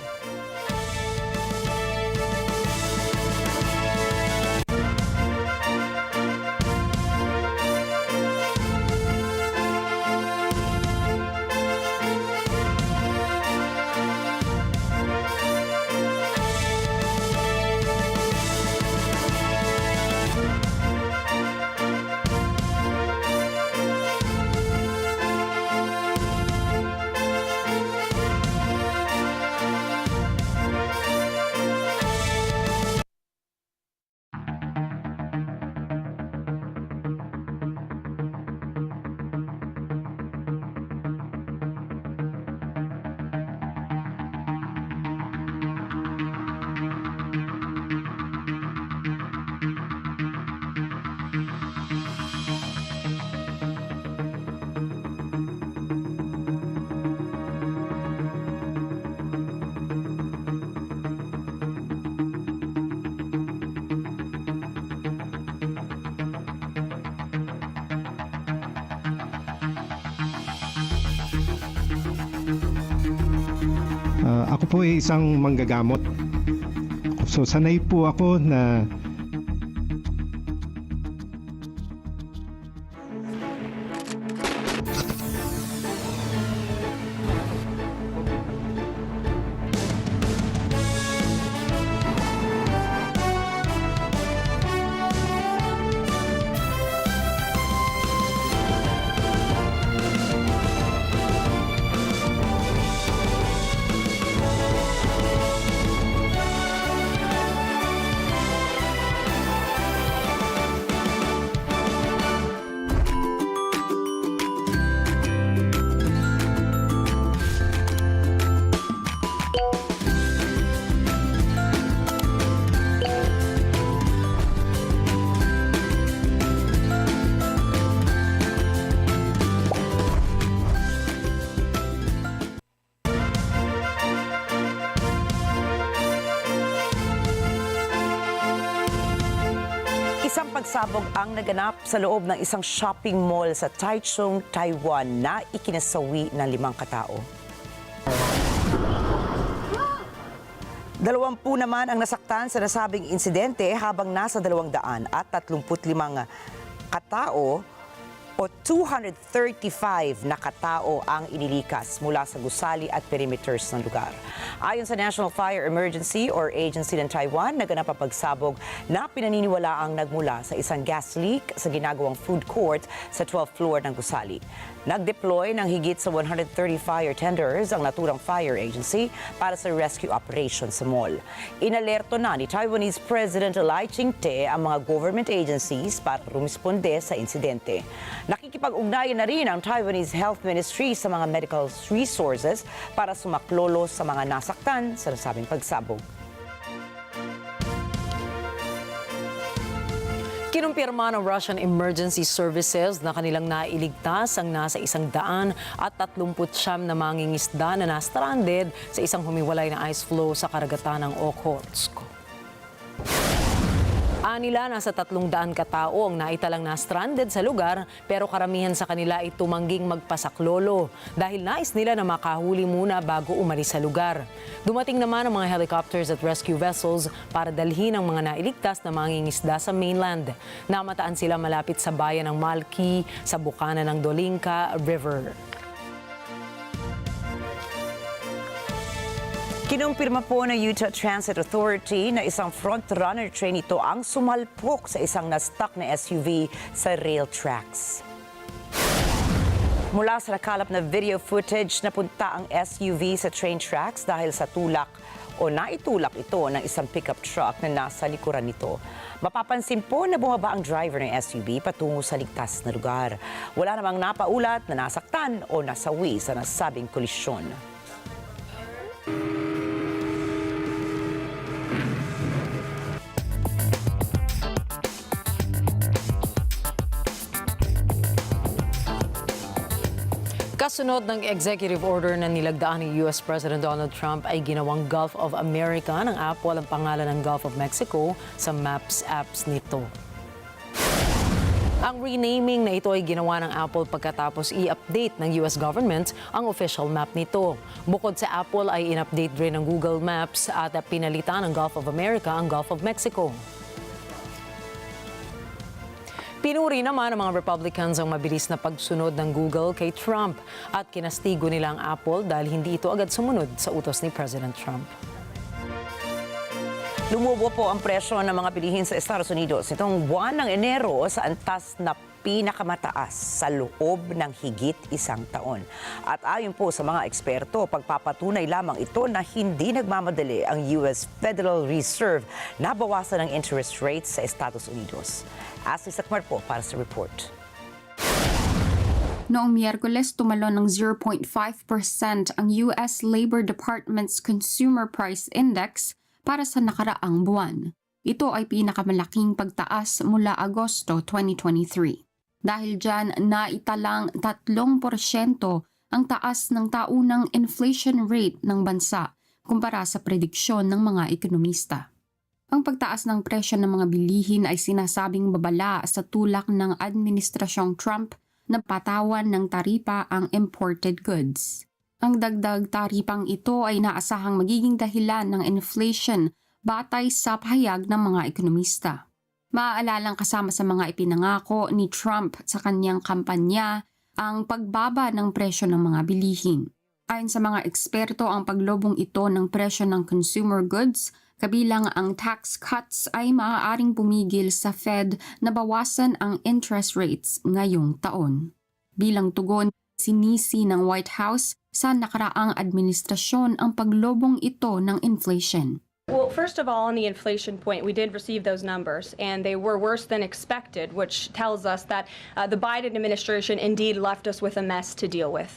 Speaker 5: Ako po ay isang manggagamot. So sanay po ako na
Speaker 2: Isang pagsabog ang naganap sa loob ng isang shopping mall sa Taichung, Taiwan na ikinasawi ng 5 katao. 20 naman ang nasaktan sa nasabing insidente habang nasa 235 katao o 235 na katao ang inilikas mula sa gusali at perimeters ng lugar. Ayon sa National Fire Emergency or Agency ng Taiwan, naganap ang pagsabog na pinaniniwala ang nagmula sa isang gas leak sa ginagawang food court sa 12th floor ng gusali. Nag-deploy ng higit sa 130 fire tenders ang naturang fire agency para sa rescue operation sa mall. Inalerto na ni Taiwanese President Lai Ching-te ang mga government agencies para rumisponde sa insidente. Nakikipag-ugnayan na rin ang Taiwanese Health Ministry sa mga medical resources para sumaklolo sa mga nasaktan sa nasabing pagsabog.
Speaker 1: Kinumpirma ng Russian Emergency Services na kanilang nailigtas ang nasa 139 na mangingisda na na-stranded sa isang humiwalay na ice floe sa karagatan ng Okhotsk. Anila, nasa 300 katao ang naitalang na-stranded sa lugar, pero karamihan sa kanila ay tumangging magpasaklolo dahil nais nila na makahuli muna bago umalis sa lugar. Dumating naman ang mga helicopters at rescue vessels para dalhin ang mga nailigtas na mangingisda sa mainland. Namataan sila malapit sa bayan ng Malki sa bukana ng Dolinka River.
Speaker 2: Kinumpirma po ng Utah Transit Authority na isang front-runner train ito ang sumalpok sa isang na-stuck na SUV sa rail tracks. Mula sa nakalap na video footage, napunta ang SUV sa train tracks dahil sa tulak o naitulak ito ng isang pickup truck na nasa likuran nito. Mapapansin po na bumaba ang driver ng SUV patungo sa ligtas na lugar. Wala namang napaulat na nasaktan o nasawi sa nasabing kolisyon.
Speaker 1: Kasunod ng executive order na nilagdaan ni U.S. President Donald Trump ay ginawang Gulf of America ng Apple ang pangalan ng Gulf of Mexico sa Maps apps nito. Ang renaming na ito ay ginawa ng Apple pagkatapos i-update ng U.S. government ang official map nito. Bukod sa Apple ay in-update rin ng Google Maps at pinalitan ng Gulf of America ang Gulf of Mexico. Pinuri naman ng mga Republicans ang mabilis na pagsunod ng Google kay Trump at kinastigo nila ang Apple dahil hindi ito agad sumunod sa utos ni President Trump.
Speaker 2: Lumubo po ang presyo ng mga bilihin sa Estados Unidos nitong buwan ng Enero sa antas na pinakamataas sa loob ng higit isang taon. At ayon po sa mga eksperto, pagpapatunay lamang ito na hindi nagmamadali ang U.S. Federal Reserve na bawasan ang interest rates sa Estados Unidos. Ashley Sakmar po para sa report.
Speaker 6: Noong Miyerkules, tumalon ng 0.5% ang U.S. Labor Department's Consumer Price Index para sa nakaraang buwan. Ito ay pinakamalaking pagtaas mula Agosto 2023. Dahil dyan, naitalang 3% ang taas ng taunang inflation rate ng bansa kumpara sa prediksyon ng mga ekonomista. Ang pagtaas ng presyo ng mga bilihin ay sinasabing babala sa tulak ng Administrasyong Trump na patawan ng taripa ang imported goods. Ang dagdag taripang ito ay naasahang magiging dahilan ng inflation batay sa pahayag ng mga ekonomista. Maaalalang kasama sa mga ipinangako ni Trump sa kanyang kampanya ang pagbaba ng presyo ng mga bilihin. Ayon sa mga eksperto, ang paglobong ito ng presyo ng consumer goods kabilang ang tax cuts ay maaaring pumigil sa Fed na bawasan ang interest rates ngayong taon. Bilang tugon, sinisi ng White House sa nakaraang administrasyon ang paglobong ito ng inflation.
Speaker 8: Well, first of all, on the inflation point, we did receive those numbers, and they were worse than expected, which tells us that the Biden administration indeed left us with a mess to deal with.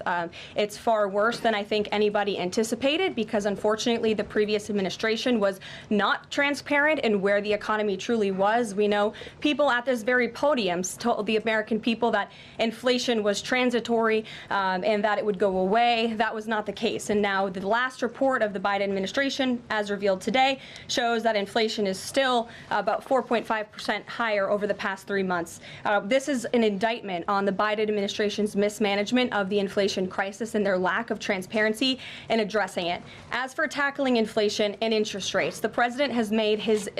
Speaker 8: It's far worse than I think anybody anticipated, because unfortunately the previous administration was not transparent in where the economy truly was. We know people at this very podium told the American people that inflation was transitory and that it would go away. That was not the case. And now the last report of the Biden administration, as revealed today, shows that inflation is still about 4.5% higher over the past 3 months. This is an indictment on the Biden administration's mismanagement of the inflation crisis and their lack of transparency in addressing it. As for tackling inflation and interest rates, the president has made his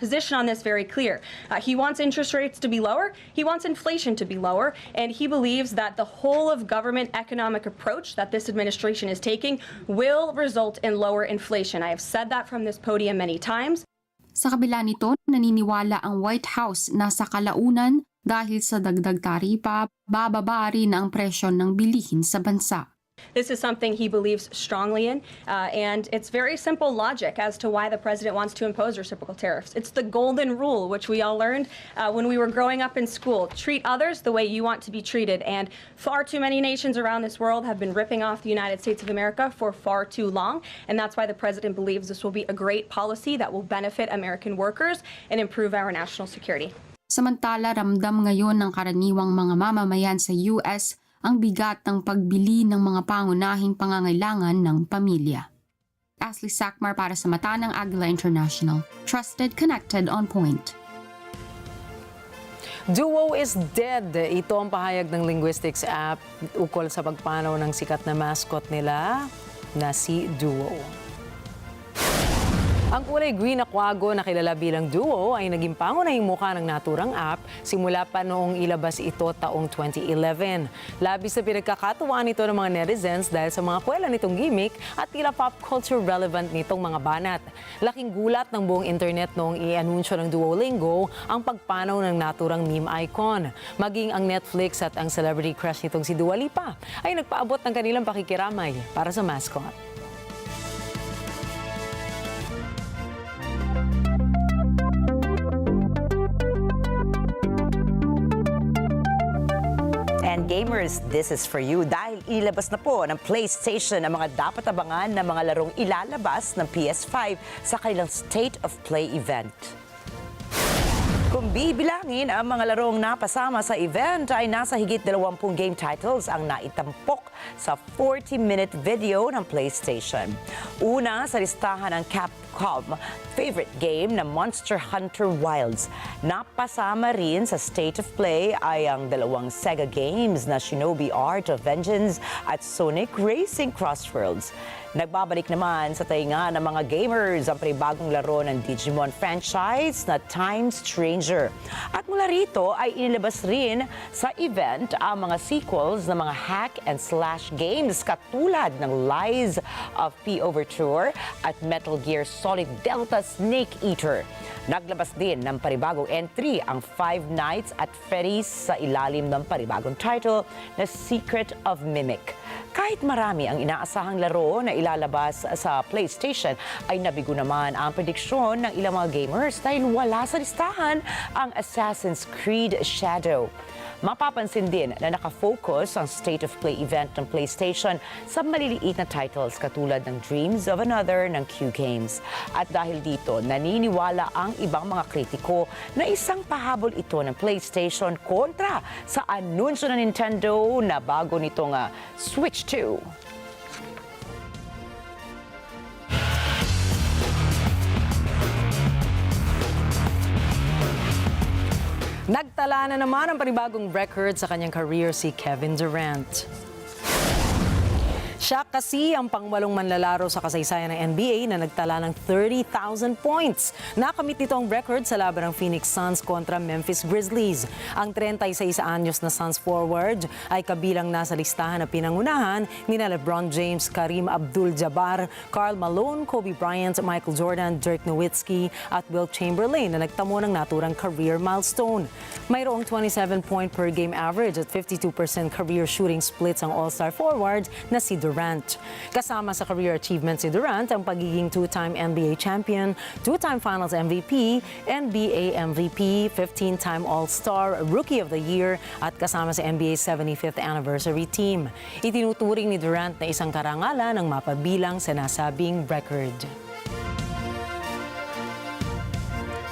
Speaker 8: position on this very clear. He wants interest rates to be lower, he wants inflation to be lower, and he believes that the whole of government economic approach that this administration is taking will result in lower inflation. I have said that from this podium many times.
Speaker 6: Sa kabila nito, naniniwala ang White House na sa kalaunan dahil sa dagdag taripa, bababa rin ang presyo ng bilihin sa bansa.
Speaker 8: This is something he believes strongly in, and it's very simple logic as to why the president wants to impose reciprocal tariffs. It's the golden rule, which we all learned when we were growing up in school. Treat others the way you want to be treated, and far too many nations around this world have been ripping off the United States of America for far too long, and that's why the president believes this will be a great policy that will benefit American workers and improve our national security.
Speaker 6: Samantala, ramdam ngayon ng karaniwang mga mamamayan sa U.S. ang bigat ng pagbili ng mga pangunahing pangangailangan ng pamilya. Ashley Sakmar para sa Mata ng Agila International. Trusted, connected, on point.
Speaker 1: Duo is dead. Ito ang pahayag ng linguistics app ukol sa pagpanaw ng sikat na mascot nila na si Duo. Ang kulay green na kwago na kilala bilang Duo ay naging pangunahing mukha ng naturang app simula pa noong ilabas ito taong 2011. Labis na pinagkakatuwaan ito ng mga netizens dahil sa mga kwela nitong gimmick at tila pop culture relevant nitong mga banat. Laking gulat ng buong internet noong i-anunsyo ng Duolingo ang pagpanaw ng naturang meme icon. Maging ang Netflix at ang celebrity crush nitong si Dua Lipa ay nagpaabot ng kanilang pakikiramay para sa mascot.
Speaker 2: And gamers, this is for you dahil ilabas na po ng PlayStation ang mga dapat abangan na mga larong ilalabas ng PS5 sa kanilang State of Play event. Kung bibilangin ang mga larong napasama sa event ay nasa higit 20 game titles ang naitampok sa 40-minute video ng PlayStation. Una sa listahan ng Capcom favorite game na Monster Hunter Wilds. Napasama rin sa State of Play ay ang dalawang Sega games na Shinobi Art of Vengeance at Sonic Racing Crossworlds. Nagbabalik naman sa tainga ng mga gamers ang panibagong laro ng Digimon franchise na Time Stranger. At mula rito ay inilabas rin sa event ang mga sequels ng mga hack and slash games katulad ng Lies of P Overture at Metal Gear Solid Delta Snake Eater. Naglabas din ng panibagong entry ang Five Nights at Freddy's sa ilalim ng panibagong title na Secret of Mimic. Kahit marami ang inaasahang laro na ilalabas sa PlayStation, ay nabigo naman ang prediksyon ng ilang mga gamers dahil wala sa listahan ang Assassin's Creed Shadow. Mapapansin din na nakafocus ang State of Play event ng PlayStation sa maliliit na titles katulad ng Dreams of Another ng Q Games. At dahil dito, naniniwala ang ibang mga kritiko na isang pahabol ito ng PlayStation kontra sa anunsyo ng Nintendo na bago nitong Switch 2.
Speaker 1: Nagtala na naman ang panibagong record sa kanyang career si Kevin Durant. Siya kasi ang pangwalong manlalaro sa kasaysayan ng NBA na nagtala ng 30,000 points. Nakamit nito ang record sa laban ng Phoenix Suns kontra Memphis Grizzlies. Ang 36 anyos na Suns forward ay kabilang nasa listahan na pinangunahan ni LeBron James, Kareem Abdul-Jabbar, Karl Malone, Kobe Bryant, Michael Jordan, Dirk Nowitzki at Wilt Chamberlain na nagtamo ng naturang career milestone. Mayroong 27 point per game average at 52% career shooting splits ang all-star forward na si Durant. Kasama sa career achievements si Durant ang pagiging two-time NBA champion, two-time Finals MVP, NBA MVP, 15-time All-Star, Rookie of the Year at kasama sa NBA's 75th anniversary team. Itinuturing ni Durant na isang karangalan ng mapabilang sa nasabing record.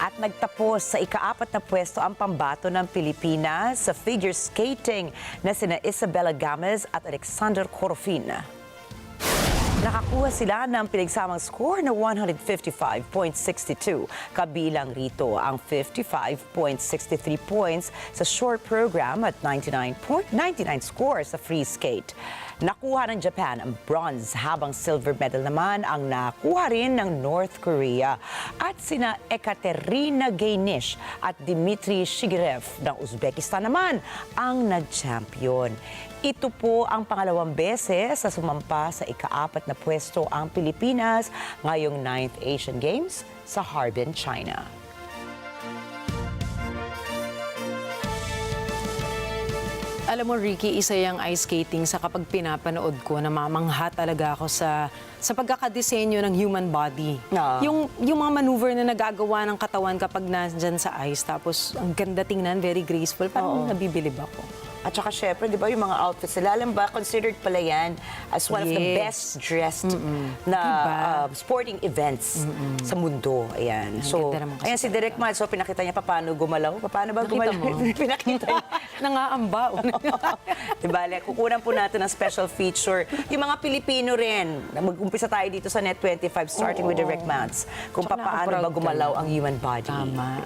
Speaker 2: At nagtapos sa ika-4 na pwesto ang pambato ng Pilipinas sa figure skating na sina Isabella Gamez at Alexander Corofin. Nakakuha sila ng pinagsamang score na 155.62. Kabilang rito ang 55.63 points sa short program at 99.99 score sa free skate. Nakuha ng Japan ang bronze habang silver medal naman ang nakuha rin ng North Korea. At sina Ekaterina Gainish at Dmitry Shigerev ng Uzbekistan naman ang nag-champion. Ito po ang pangalawang beses sa sumampa sa ika-4 na pwesto ang Pilipinas ngayong 9th Asian Games sa Harbin, China.
Speaker 1: Alam mo, Ricky, isa yung ice skating sa kapag pinapanood ko, namamangha talaga ako sa pagkakadesenyo ng human body. Yung mga maneuver na nagagawa ng katawan kapag nandyan sa ice, tapos ang ganda tingnan, very graceful, parang nabibilib ako.
Speaker 2: At saka syempre, di ba, yung mga outfits nila, alam ba, considered pala yan as one of the best dressed na sporting events sa mundo. Ayan. So, ayan si Direk Mads, so pinakita niya paano gumalaw. Paano ba gumalaw? Pinakita niya.
Speaker 1: Nangaamba.
Speaker 2: Diba, kukunan po natin ng special feature. Yung mga Pilipino rin, mag-umpisa tayo dito sa NET25, starting with Direk Mads, kung paano ba gumalaw ang human body.
Speaker 1: Tama.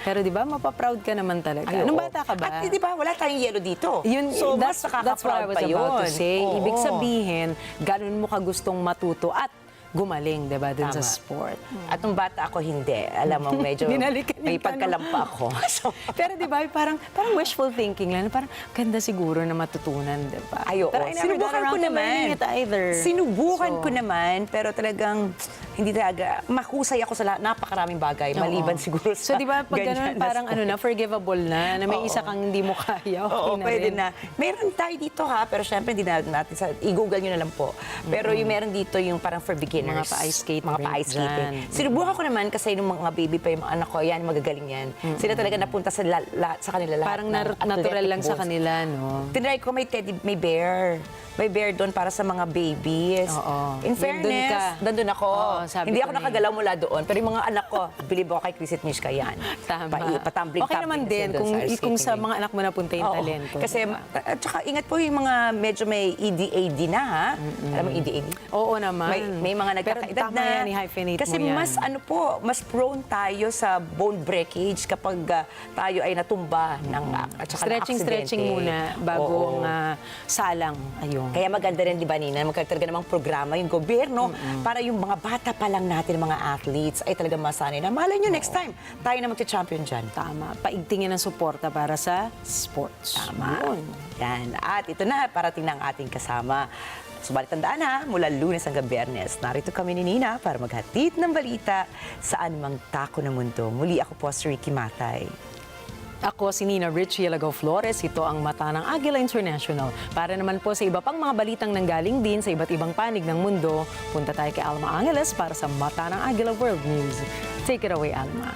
Speaker 1: Pero di ba, mapaproud ka naman talaga.
Speaker 2: Ay,
Speaker 1: Nung
Speaker 2: oo.
Speaker 1: bata ka ba?
Speaker 2: At di ba, wala tayong yelo dito.
Speaker 1: Yun,
Speaker 2: So,
Speaker 1: that's what I was about to say.
Speaker 2: Oo.
Speaker 1: Ibig sabihin, ganun mo ka gustong matuto at gumaling, di ba, dun sa
Speaker 2: Tama.
Speaker 1: sport.
Speaker 2: At nung bata ako, hindi. Alam mo, medyo
Speaker 1: Binalikan
Speaker 2: may
Speaker 1: yung
Speaker 2: pagkalampa ako. So,
Speaker 1: Pero di ba, parang wishful thinking lang. Parang ganda siguro na matutunan, di ba?
Speaker 2: ay, oo.
Speaker 1: Pero I never got
Speaker 2: Sinubukan ko
Speaker 1: around to
Speaker 2: naman.
Speaker 1: learning it either.
Speaker 2: Sinubukan
Speaker 1: So,
Speaker 2: ko naman, pero talagang hindi talaga. Mahusay ako sa napakaraming bagay,
Speaker 1: Oo.
Speaker 2: maliban siguro sa
Speaker 1: So, di ba, pag ganun,
Speaker 2: ganyan na
Speaker 1: parang
Speaker 2: sport.
Speaker 1: forgivable na may isa kang hindi mo kaya.
Speaker 2: Oo,
Speaker 1: Okay
Speaker 2: pwede
Speaker 1: rin.
Speaker 2: na. Meron tayo dito ha, pero syempre hindi natin i-google nyo na lang po. Pero yung meron dito yung parang for beginners.
Speaker 1: Mga pa-ice skating.
Speaker 2: Mga pa-ice skating. Sinubukan ko naman kasi nung mga baby pa yung mga anak ko, yan, magagaling yan. Sila talaga napunta sa kanila lahat.
Speaker 1: Parang
Speaker 2: ng
Speaker 1: natural
Speaker 2: athletic
Speaker 1: lang sa
Speaker 2: balls.
Speaker 1: kanila, no?
Speaker 2: Tinry ko may bear. May bear doon para sa mga babies.
Speaker 1: Oo.
Speaker 2: In
Speaker 1: Doon
Speaker 2: fairness,
Speaker 1: ka.
Speaker 2: doon ako.
Speaker 1: Oo, sabi
Speaker 2: Hindi
Speaker 1: ko
Speaker 2: ako
Speaker 1: na
Speaker 2: nakagalaw mula doon. Pero yung mga anak ko, believe ako kay Chris at Mishka yan.
Speaker 1: Tama.
Speaker 2: Patambling-tambling
Speaker 1: Okay naman
Speaker 2: na sila
Speaker 1: din
Speaker 2: doon sa ice
Speaker 1: kung
Speaker 2: skating
Speaker 1: sa mga anak mo napunta yung
Speaker 2: Oo.
Speaker 1: talento.
Speaker 2: Kasi,
Speaker 1: diba?
Speaker 2: at saka ingat po yung mga medyo may EDAD na ha. Alam mo EDAD?
Speaker 1: Oo naman.
Speaker 2: May mga nagkakaedad
Speaker 1: Pero tama
Speaker 2: na.
Speaker 1: yan, i-hyphenate
Speaker 2: Kasi
Speaker 1: mo yan.
Speaker 2: mas prone tayo sa bone breakage kapag tayo ay natumba ng at saka
Speaker 1: Stretching muna bago ang salang. Ayun.
Speaker 2: Kaya maganda rin, di ba, Nina, magkakaroon namang programa yung gobyerno para yung mga bata pa lang natin, mga athletes, ay talaga masanay na. Malay nyo, next time, tayo na magcha-champion dyan.
Speaker 1: Tama. Paigtingin ng suporta para sa sports.
Speaker 2: Tama.
Speaker 1: Yun.
Speaker 2: Yan. At ito na, parating na ang ating kasama. Subalit tandaan ha, mula Lunes hanggang Biyernes, narito kami ni Nina para maghatid ng balita saan mang dako ng mundo. Muli ako po si Ricky Matay.
Speaker 1: Ako si Nina Richie Lagaw Flores. Ito ang mata ng Agila International. Para naman po sa iba pang mga balitang nanggaling din sa iba't ibang panig ng mundo, punta tayo kay Alma Angeles para sa mata ng Agila World News. Take it away, Alma.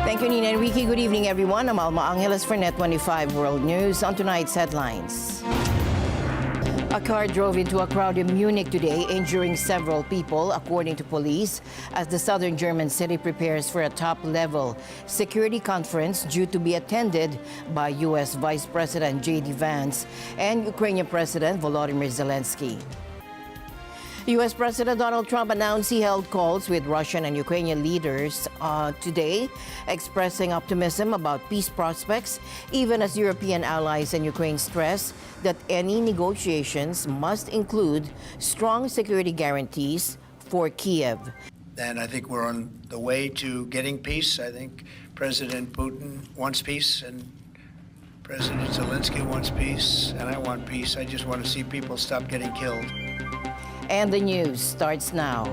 Speaker 9: Thank you, Nina Enrique. Good evening, everyone. I'm Alma Angeles for NET25 World News. On tonight's headlines. A car drove into a crowd in Munich today, injuring several people, according to police, as the southern German city prepares for a top-level security conference due to be attended by U.S. Vice President J.D. Vance and Ukrainian President Volodymyr Zelensky. U.S. President Donald Trump announced he held calls with Russian and Ukrainian leaders today, expressing optimism about peace prospects, even as European allies and Ukraine stress that any negotiations must include strong security guarantees for Kiev.
Speaker 4: And I think we're on the way to getting peace. I think President Putin wants peace, and President Zelensky wants peace, and I want peace. I just want to see people stop getting killed.
Speaker 9: And the news starts now.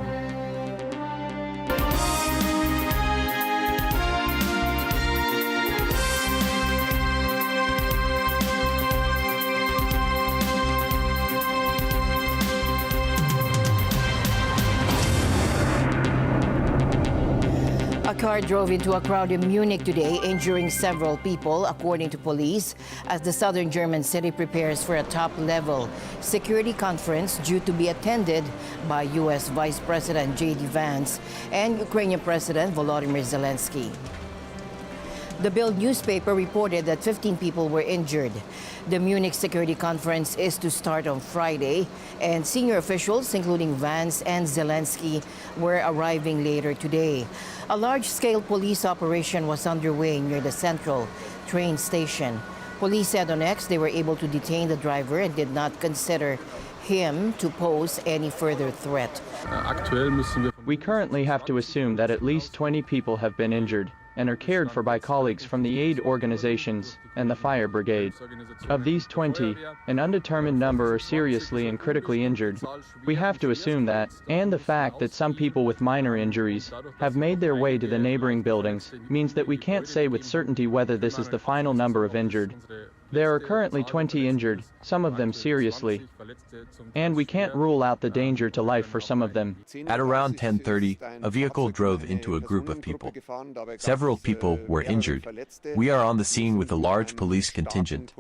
Speaker 9: A car drove into a crowd in Munich today, injuring several people, according to police, as the southern German city prepares for a top-level security conference due to be attended by U.S. Vice President J.D. Vance and Ukrainian President Volodymyr Zelensky. The Bild newspaper reported that 15 people were injured. The Munich security conference is to start on Friday, and senior officials, including Vance and Zelensky, were arriving later today. A large-scale police operation was underway near the central train station. Police said on X they were able to detain the driver and did not consider him to pose any further threat.
Speaker 10: We currently have to assume that at least 20 people have been injured and are cared for by colleagues from the aid organizations and the fire brigade. Of these 20, an undetermined number are seriously and critically injured. We have to assume that, and the fact that some people with minor injuries have made their way to the neighboring buildings, means that we can't say with certainty whether this is the final number of injured. There are currently 20 injured, some of them seriously. And we can't rule out the danger to life for some of them.
Speaker 11: At around 10:30, a vehicle drove into a group of people. Several people were injured. We are on the scene with a large police contingent.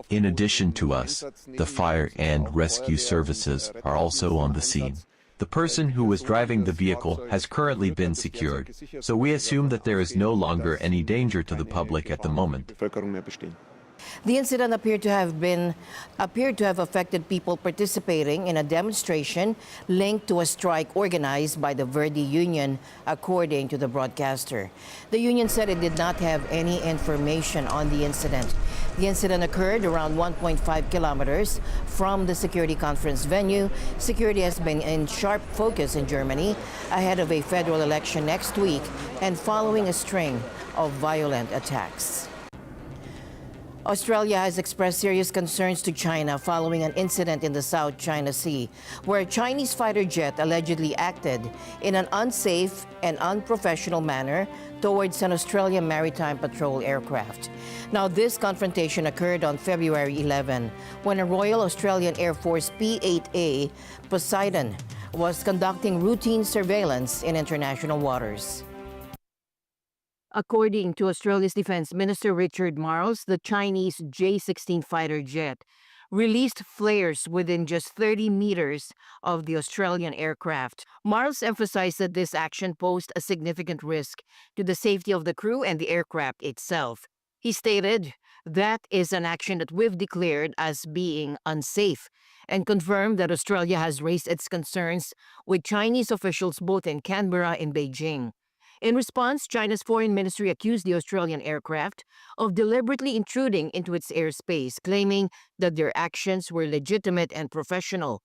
Speaker 11: In addition to us, the fire and rescue services are also on the scene. The person who was driving the vehicle has currently been secured, so we assume that there is no longer any danger to the public at the moment.
Speaker 9: The incident appeared to have affected people participating in a demonstration linked to a strike organized by the Verdi Union, according to the broadcaster. The union said it did not have any information on the incident. The incident occurred around 1.5 kilometers from the security conference venue. Security has been in sharp focus in Germany ahead of a federal election next week and following a string of violent attacks. Australia has expressed serious concerns to China following an incident in the South China Sea, where a Chinese fighter jet allegedly acted in an unsafe and unprofessional manner towards an Australian maritime patrol aircraft. Now, this confrontation occurred on February 11, when a Royal Australian Air Force P-8A Poseidon was conducting routine surveillance in international waters. According to Australia's Defence Minister Richard Marles, the Chinese J-16 fighter jet released flares within just 30 meters of the Australian aircraft. Marles emphasized that this action posed a significant risk to the safety of the crew and the aircraft itself. He stated, "That is an action that we've declared as being unsafe," and confirmed that Australia has raised its concerns with Chinese officials both in Canberra and Beijing. In response, China's foreign ministry accused the Australian aircraft of deliberately intruding into its airspace, claiming that their actions were legitimate and professional.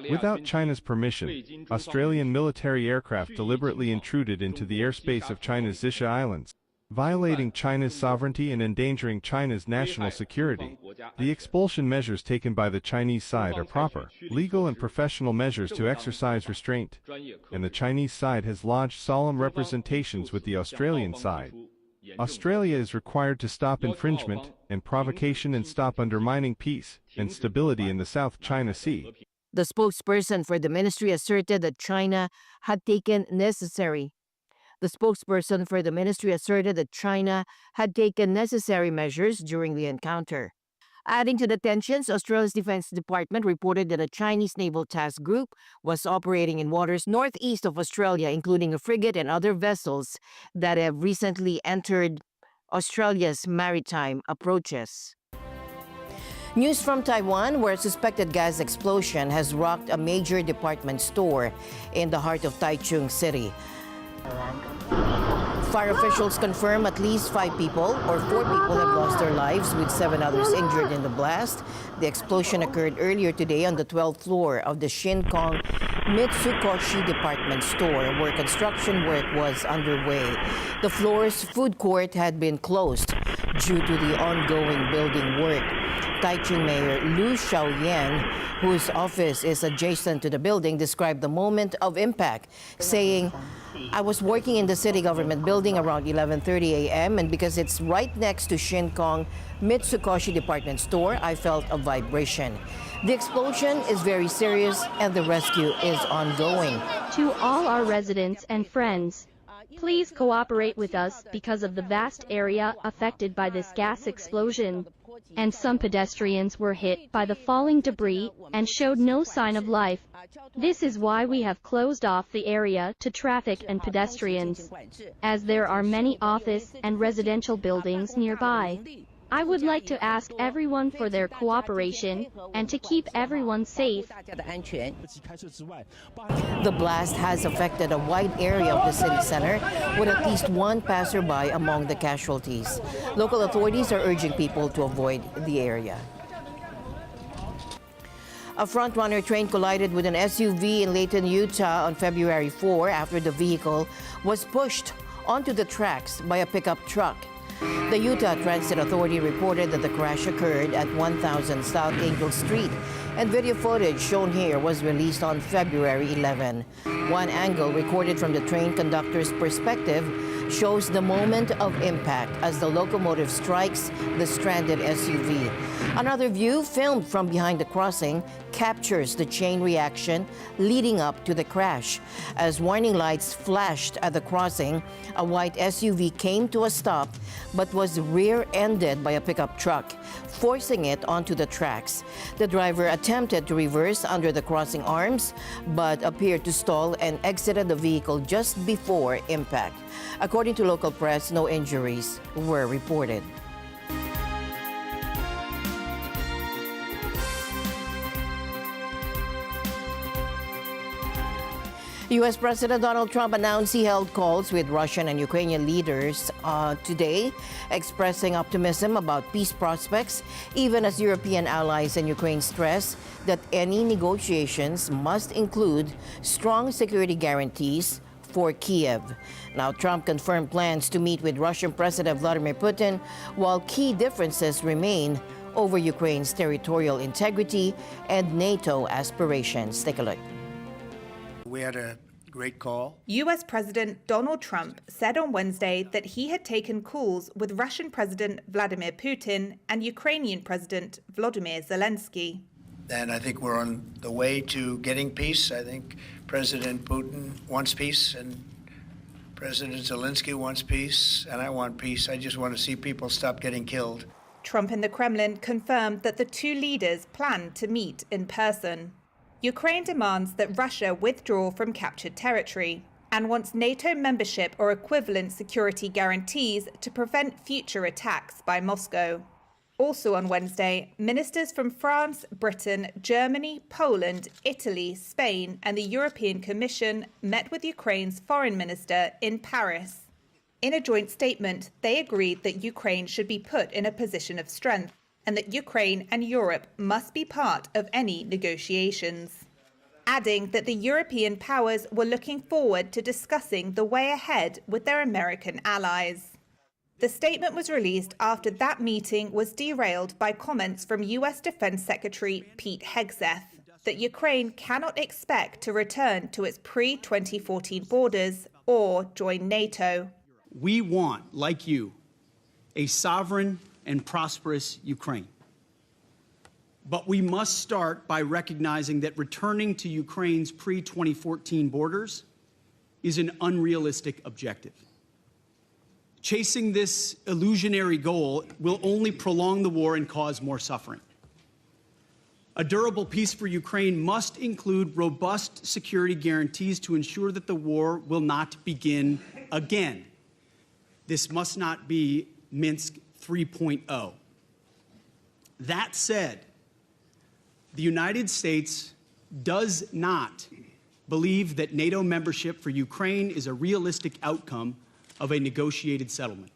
Speaker 5: Without China's permission, Australian military aircraft deliberately intruded into the airspace of China's Xisha Islands, violating China's sovereignty and endangering China's national security. The expulsion measures taken by the Chinese side are proper, legal and professional measures to exercise restraint, and the Chinese side has lodged solemn representations with the Australian side. Australia is required to stop infringement and provocation and stop undermining peace and stability in the South China Sea.
Speaker 9: The spokesperson for the ministry asserted that China had taken necessary measures during the encounter. Adding to the tensions, Australia's Defence Department reported that a Chinese naval task group was operating in waters northeast of Australia, including a frigate and other vessels that have recently entered Australia's maritime approaches. News from Taiwan, where a suspected gas explosion has rocked a major department store in the heart of Taichung City. Fire officials confirm at least 4 people have lost their lives, with 7 others injured in the blast. The explosion occurred earlier today on the 12th floor of the Shinkong Mitsukoshi department store, where construction work was underway. The floor's food court had been closed due to the ongoing building work. Taichung Mayor Liu Xiaoyan, whose office is adjacent to the building, described the moment of impact, saying, "I was working in the city government building around 11:30 a.m. and because it's right next to Shinkong Mitsukoshi department store, I felt a vibration. The explosion is very serious and the rescue is ongoing."
Speaker 12: To all our residents and friends, please cooperate with us because of the vast area affected by this gas explosion, and some pedestrians were hit by the falling debris and showed no sign of life. This is why we have closed off the area to traffic and pedestrians, as there are many office and residential buildings nearby. I would like to ask everyone for their cooperation and to keep everyone safe.
Speaker 9: The blast has affected a wide area of the city center, with at least 1 passerby among the casualties. Local authorities are urging people to avoid the area. A front-runner train collided with an SUV in Layton, Utah on February 4 after the vehicle was pushed onto the tracks by a pickup truck. The Utah Transit Authority reported that the crash occurred at 1000 South Angel Street, and video footage shown here was released on February 11. One angle recorded from the train conductor's perspective shows the moment of impact as the locomotive strikes the stranded SUV. Another view, filmed from behind the crossing, captures the chain reaction leading up to the crash. As warning lights flashed at the crossing, a white SUV came to a stop but was rear-ended by a pickup truck, forcing it onto the tracks. The driver attempted to reverse under the crossing arms but appeared to stall and exited the vehicle just before impact. According to local press, no injuries were reported. U.S. President Donald Trump announced he held calls with Russian and Ukrainian leaders today, expressing optimism about peace prospects, even as European allies and Ukraine stress that any negotiations must include strong security guarantees for Kiev. Now, Trump confirmed plans to meet with Russian President Vladimir Putin, while key differences remain over Ukraine's territorial integrity and NATO aspirations. Take a look.
Speaker 4: We had a great call.
Speaker 7: U.S. President Donald Trump said on Wednesday that he had taken calls with Russian President Vladimir Putin and Ukrainian President Volodymyr Zelensky.
Speaker 4: And I think we're on the way to getting peace. I think President Putin wants peace, and President Zelensky wants peace, and I want peace. I just want to see people stop getting killed.
Speaker 7: Trump and the Kremlin confirmed that the two leaders plan to meet in person. Ukraine demands that Russia withdraw from captured territory and wants NATO membership or equivalent security guarantees to prevent future attacks by Moscow. Also on Wednesday, ministers from France, Britain, Germany, Poland, Italy, Spain, and the European Commission met with Ukraine's foreign minister in Paris. In a joint statement, they agreed that Ukraine should be put in a position of strength and that Ukraine and Europe must be part of any negotiations, adding that the European powers were looking forward to discussing the way ahead with their American allies. The statement was released after that meeting was derailed by comments from U.S. Defense Secretary Pete Hegseth that Ukraine cannot expect to return to its pre-2014 borders or join NATO.
Speaker 14: We want, like you, a sovereign and prosperous Ukraine. But we must start by recognizing that returning to Ukraine's pre-2014 borders is an unrealistic objective. Chasing this illusionary goal will only prolong the war and cause more suffering. A durable peace for Ukraine must include robust security guarantees to ensure that the war will not begin again. This must not be Minsk 3.0. That said, the United States does not believe that NATO membership for Ukraine is a realistic outcome of a negotiated settlement.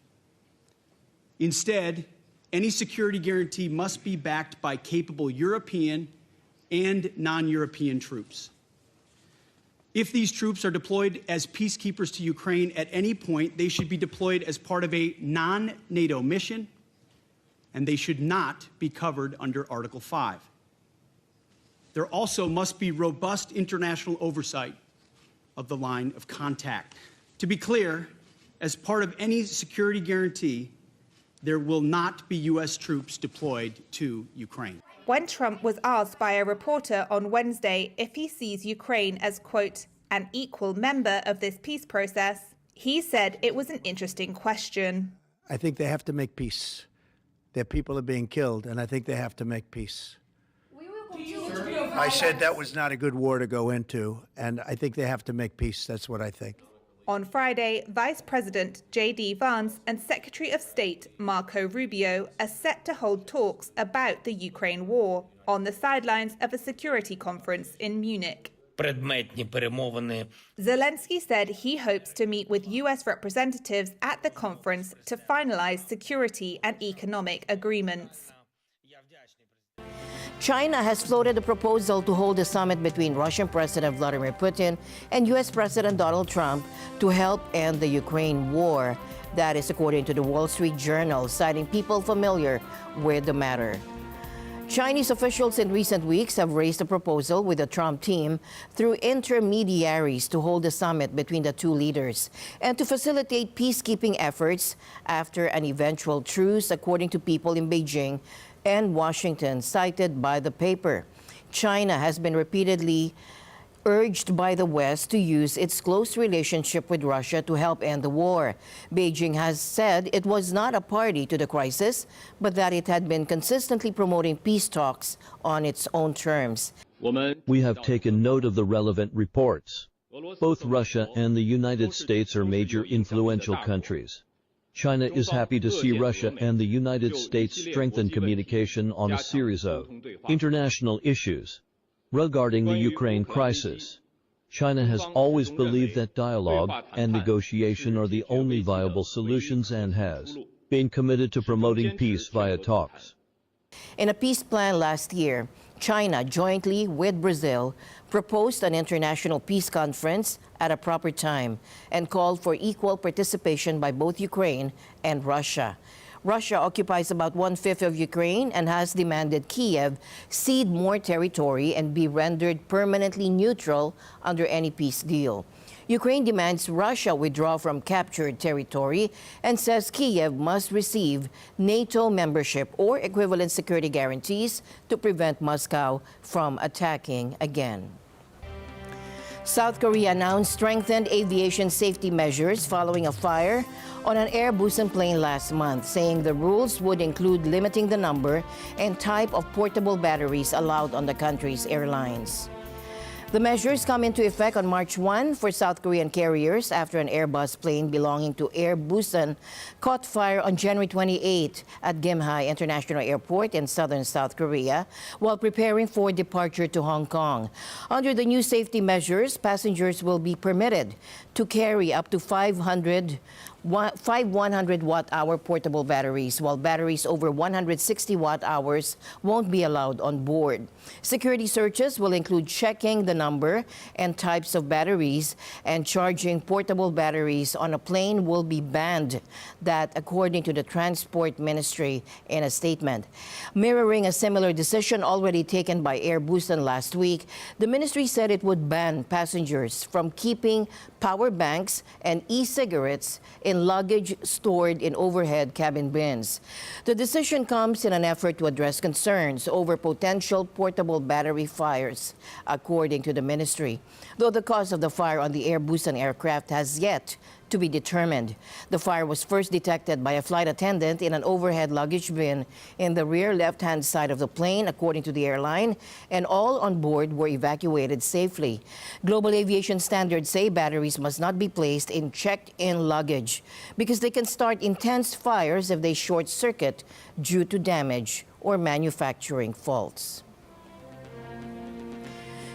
Speaker 14: Instead, any security guarantee must be backed by capable European and non-European troops. If these troops are deployed as peacekeepers to Ukraine at any point, they should be deployed as part of a non-NATO mission, and they should not be covered under Article 5. There also must be robust international oversight of the line of contact. To be clear, as part of any security guarantee, there will not be U.S. troops deployed to Ukraine.
Speaker 7: When Trump was asked by a reporter on Wednesday if he sees Ukraine as, quote, an equal member of this peace process, he said it was an interesting question.
Speaker 4: I think they have to make peace. Their people are being killed, and I think they have to make peace. I said that was not a good war to go into, and I think they have to make peace. That's what I think.
Speaker 7: On Friday, Vice President J.D. Vance and Secretary of State Marco Rubio are set to hold talks about the Ukraine war on the sidelines of a security conference in Munich. Zelensky said he hopes to meet with U.S. representatives at the conference to finalize security and economic agreements.
Speaker 9: China has floated a proposal to hold a summit between Russian President Vladimir Putin and U.S. President Donald Trump to help end the Ukraine war. That is according to the Wall Street Journal, citing people familiar with the matter. Chinese officials in recent weeks have raised a proposal with the Trump team through intermediaries to hold a summit between the two leaders and to facilitate peacekeeping efforts after an eventual truce, according to people in Beijing and Washington, cited by the paper. China has been repeatedly urged by the West to use its close relationship with Russia to help end the war. Beijing has said it was not a party to the crisis, but that it had been consistently promoting peace talks on its own terms.
Speaker 13: We have taken note of the relevant reports. Both Russia and the United States are major influential countries. China is happy to see Russia and the United States strengthen communication on a series of international issues. Regarding the Ukraine crisis, China has always believed that dialogue and negotiation are the only viable solutions and has been committed to promoting peace via talks.
Speaker 9: In a peace plan last year, China, jointly with Brazil, proposed an international peace conference at a proper time and called for equal participation by both Ukraine and Russia. Russia occupies about 1/5 of Ukraine and has demanded Kiev cede more territory and be rendered permanently neutral under any peace deal. Ukraine demands Russia withdraw from captured territory and says Kiev must receive NATO membership or equivalent security guarantees to prevent Moscow from attacking again. South Korea announced strengthened aviation safety measures following a fire on an Air-Busan plane last month, saying the rules would include limiting the number and type of portable batteries allowed on the country's airlines. The measures come into effect on March 1 for South Korean carriers after an Airbus plane belonging to Air-Busan caught fire on January 28 at Gimhae International Airport in southern South Korea while preparing for departure to Hong Kong. Under the new safety measures, passengers will be permitted to carry up to 5 100-watt-hour portable batteries, while batteries over 160 watt-hours won't be allowed on board. Security searches will include checking the number and types of batteries, and charging portable batteries on a plane will be banned, that according to the Transport Ministry in a statement. Mirroring a similar decision already taken by Air-Busan last week, the ministry said it would ban passengers from keeping power banks and e-cigarettes in luggage stored in overhead cabin bins. The decision comes in an effort to address concerns over potential portable battery fires, according to the ministry, though the cause of the fire on the Air-Busan aircraft has yet to be determined. The fire was first detected by a flight attendant in an overhead luggage bin in the rear left-hand side of the plane, according to the airline, and all on board were evacuated safely. Global aviation standards say batteries must not be placed in checked-in luggage because they can start intense fires if they short-circuit due to damage or manufacturing faults.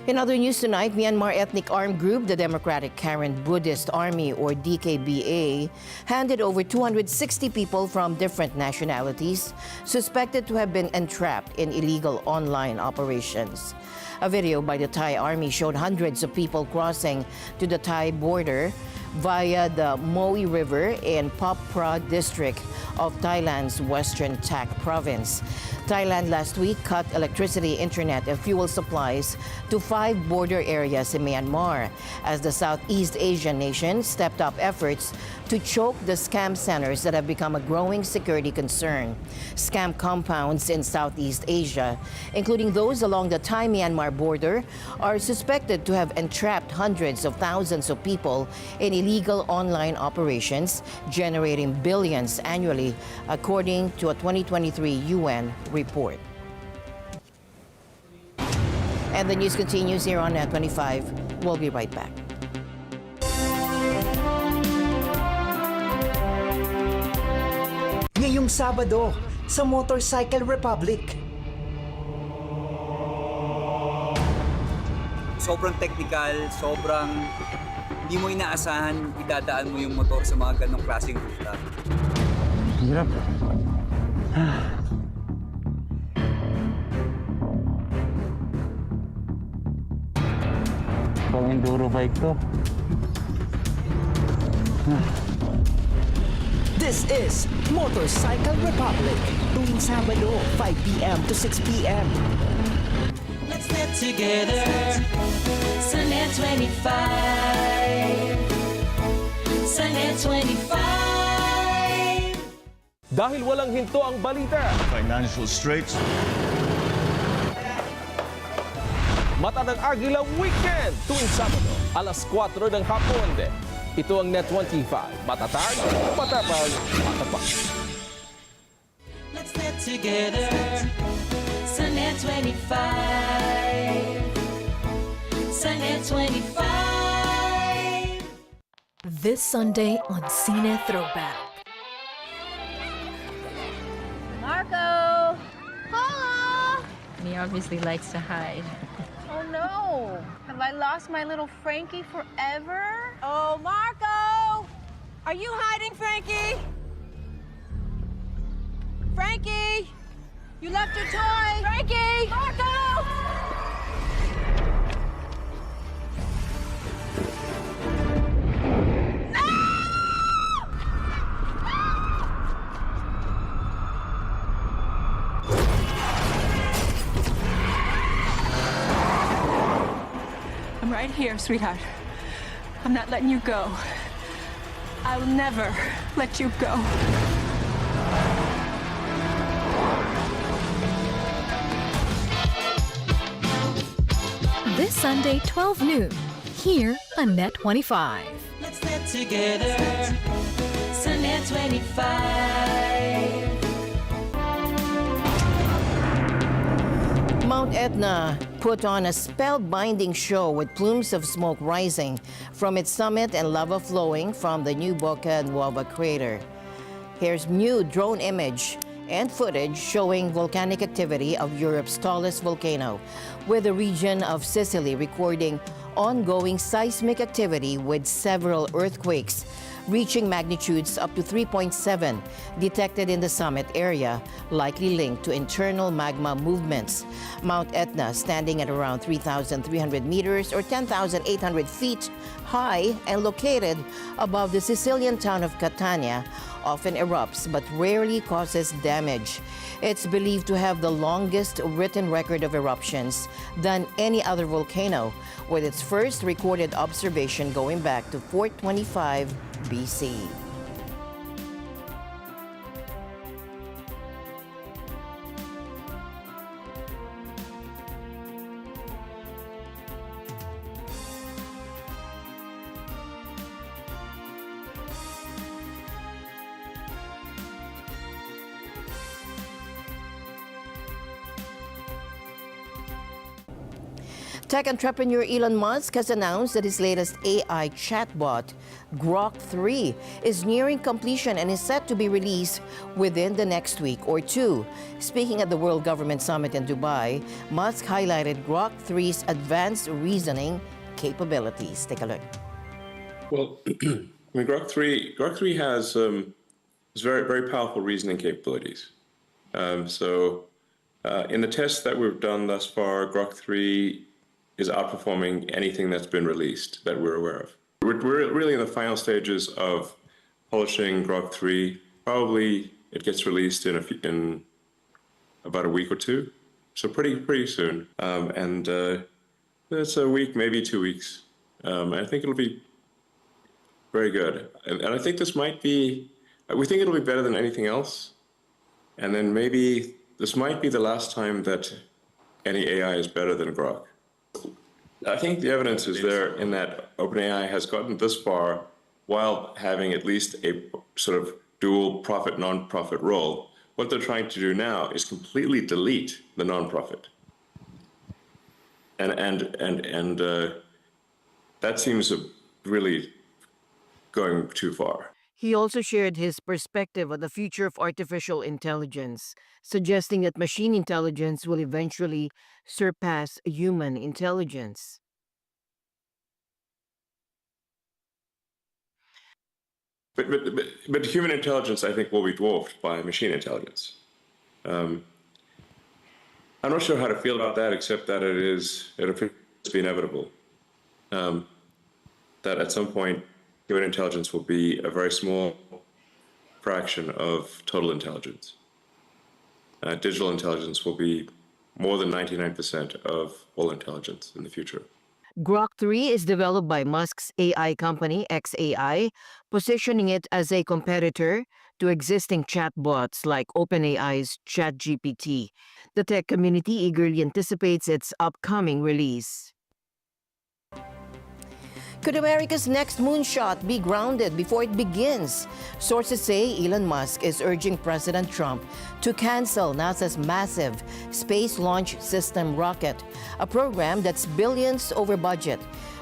Speaker 9: In other news tonight, Myanmar ethnic armed group, the Democratic Karen Buddhist Army, or DKBA, handed over 260 people from different nationalities suspected to have been entrapped in illegal online operations. A video by the Thai Army showed hundreds of people crossing to the Thai border via the Moe River in Phop Phra district of Thailand's western Tak province. Thailand last week cut electricity, internet, and fuel supplies to 5 border areas in Myanmar as the Southeast Asian nation stepped up efforts to choke the scam centers that have become a growing security concern. Scam compounds in Southeast Asia, including those along the Thai-Myanmar border, are suspected to have entrapped hundreds of thousands of people in illegal online operations, generating billions annually, according to a 2023 UN report. And the news continues here on NET25. We'll be right back.
Speaker 16: Ngayong Sabado sa Motorcycle Republic.
Speaker 23: Sobrang technical, sobrang hindi mo inaasahan idadaan mo yung motor sa mga ganong klaseng ruta.
Speaker 24: Hirap. Pang enduro bike to.
Speaker 16: This is Motorcycle Republic. Tuwing Sabado, 5 p.m. to 6 p.m.
Speaker 15: Let's get together sa NET25. Sa NET25.
Speaker 17: Dahil walang hinto ang balita.
Speaker 18: Financial straits.
Speaker 17: Mata ng Agila Weekend tuwing Sabado, alas 4 ng hapon. Ito ang NET25. Matatag, matapag, matapak.
Speaker 15: Let's get together sa NET25. Sa NET25.
Speaker 19: This Sunday on Cine Throwback.
Speaker 25: Marco! Hola! He obviously likes to hide.
Speaker 26: Oh no! Have I lost my little Frankie forever? Oh, Marco! Are you hiding, Frankie? Frankie! You left your toy! Frankie! Marco!
Speaker 25: I'm right here, sweetheart. I'm not letting you go. I'll never let you go.
Speaker 19: This Sunday, 12 noon, here on NET25.
Speaker 15: Let's get together sa NET25.
Speaker 9: Mount Etna put on a spellbinding show with plumes of smoke rising from its summit and lava flowing from the new Boca Nuova crater. Here's new drone image and footage showing volcanic activity of Europe's tallest volcano, with the region of Sicily recording ongoing seismic activity with several earthquakes reaching magnitudes up to 3.7 detected in the summit area, likely linked to internal magma movements. Mount Etna, standing at around 3,300 meters or 10,800 feet high and located above the Sicilian town of Catania, often erupts but rarely causes damage. It's believed to have the longest written record of eruptions than any other volcano, with its first recorded observation going back to 425 BC. Tech entrepreneur Elon Musk has announced that his latest AI chatbot, Grok 3, is nearing completion and is set to be released within the next week or two. Speaking at the World Government Summit in Dubai, Musk highlighted Grok 3's advanced reasoning capabilities. Take a look.
Speaker 27: Well, I mean, Grok 3 has very, very powerful reasoning capabilities. In the tests that we've done thus far, Grok 3 is outperforming anything that's been released that we're aware of. We're really in the final stages of polishing Grok 3. Probably it gets released in about a week or two, so pretty soon. It's a week, maybe 2 weeks. I think it'll be very good. And I think this might be, we think it'll be better than anything else. And then maybe this might be the last time that any AI is better than Grok. I think the evidence is there in that OpenAI has gotten this far while having at least a sort of dual profit, non-profit role. What they're trying to do now is completely delete the non-profit. And that seems really going too far.
Speaker 9: He also shared his perspective on the future of artificial intelligence, suggesting that machine intelligence will eventually surpass human intelligence.
Speaker 27: But human intelligence, I think, will be dwarfed by machine intelligence. I'm not sure how to feel about that, except that it appears to be inevitable. That at some point, human intelligence will be a very small fraction of total intelligence. Digital intelligence will be more than 99% of all intelligence in the future.
Speaker 9: Grok 3 is developed by Musk's AI company, xAI, positioning it as a competitor to existing chatbots like OpenAI's ChatGPT. The tech community eagerly anticipates its upcoming release. Could America's next moonshot be grounded before it begins? Sources say Elon Musk is urging President Trump to cancel NASA's massive Space Launch System rocket, a program that's billions over budget.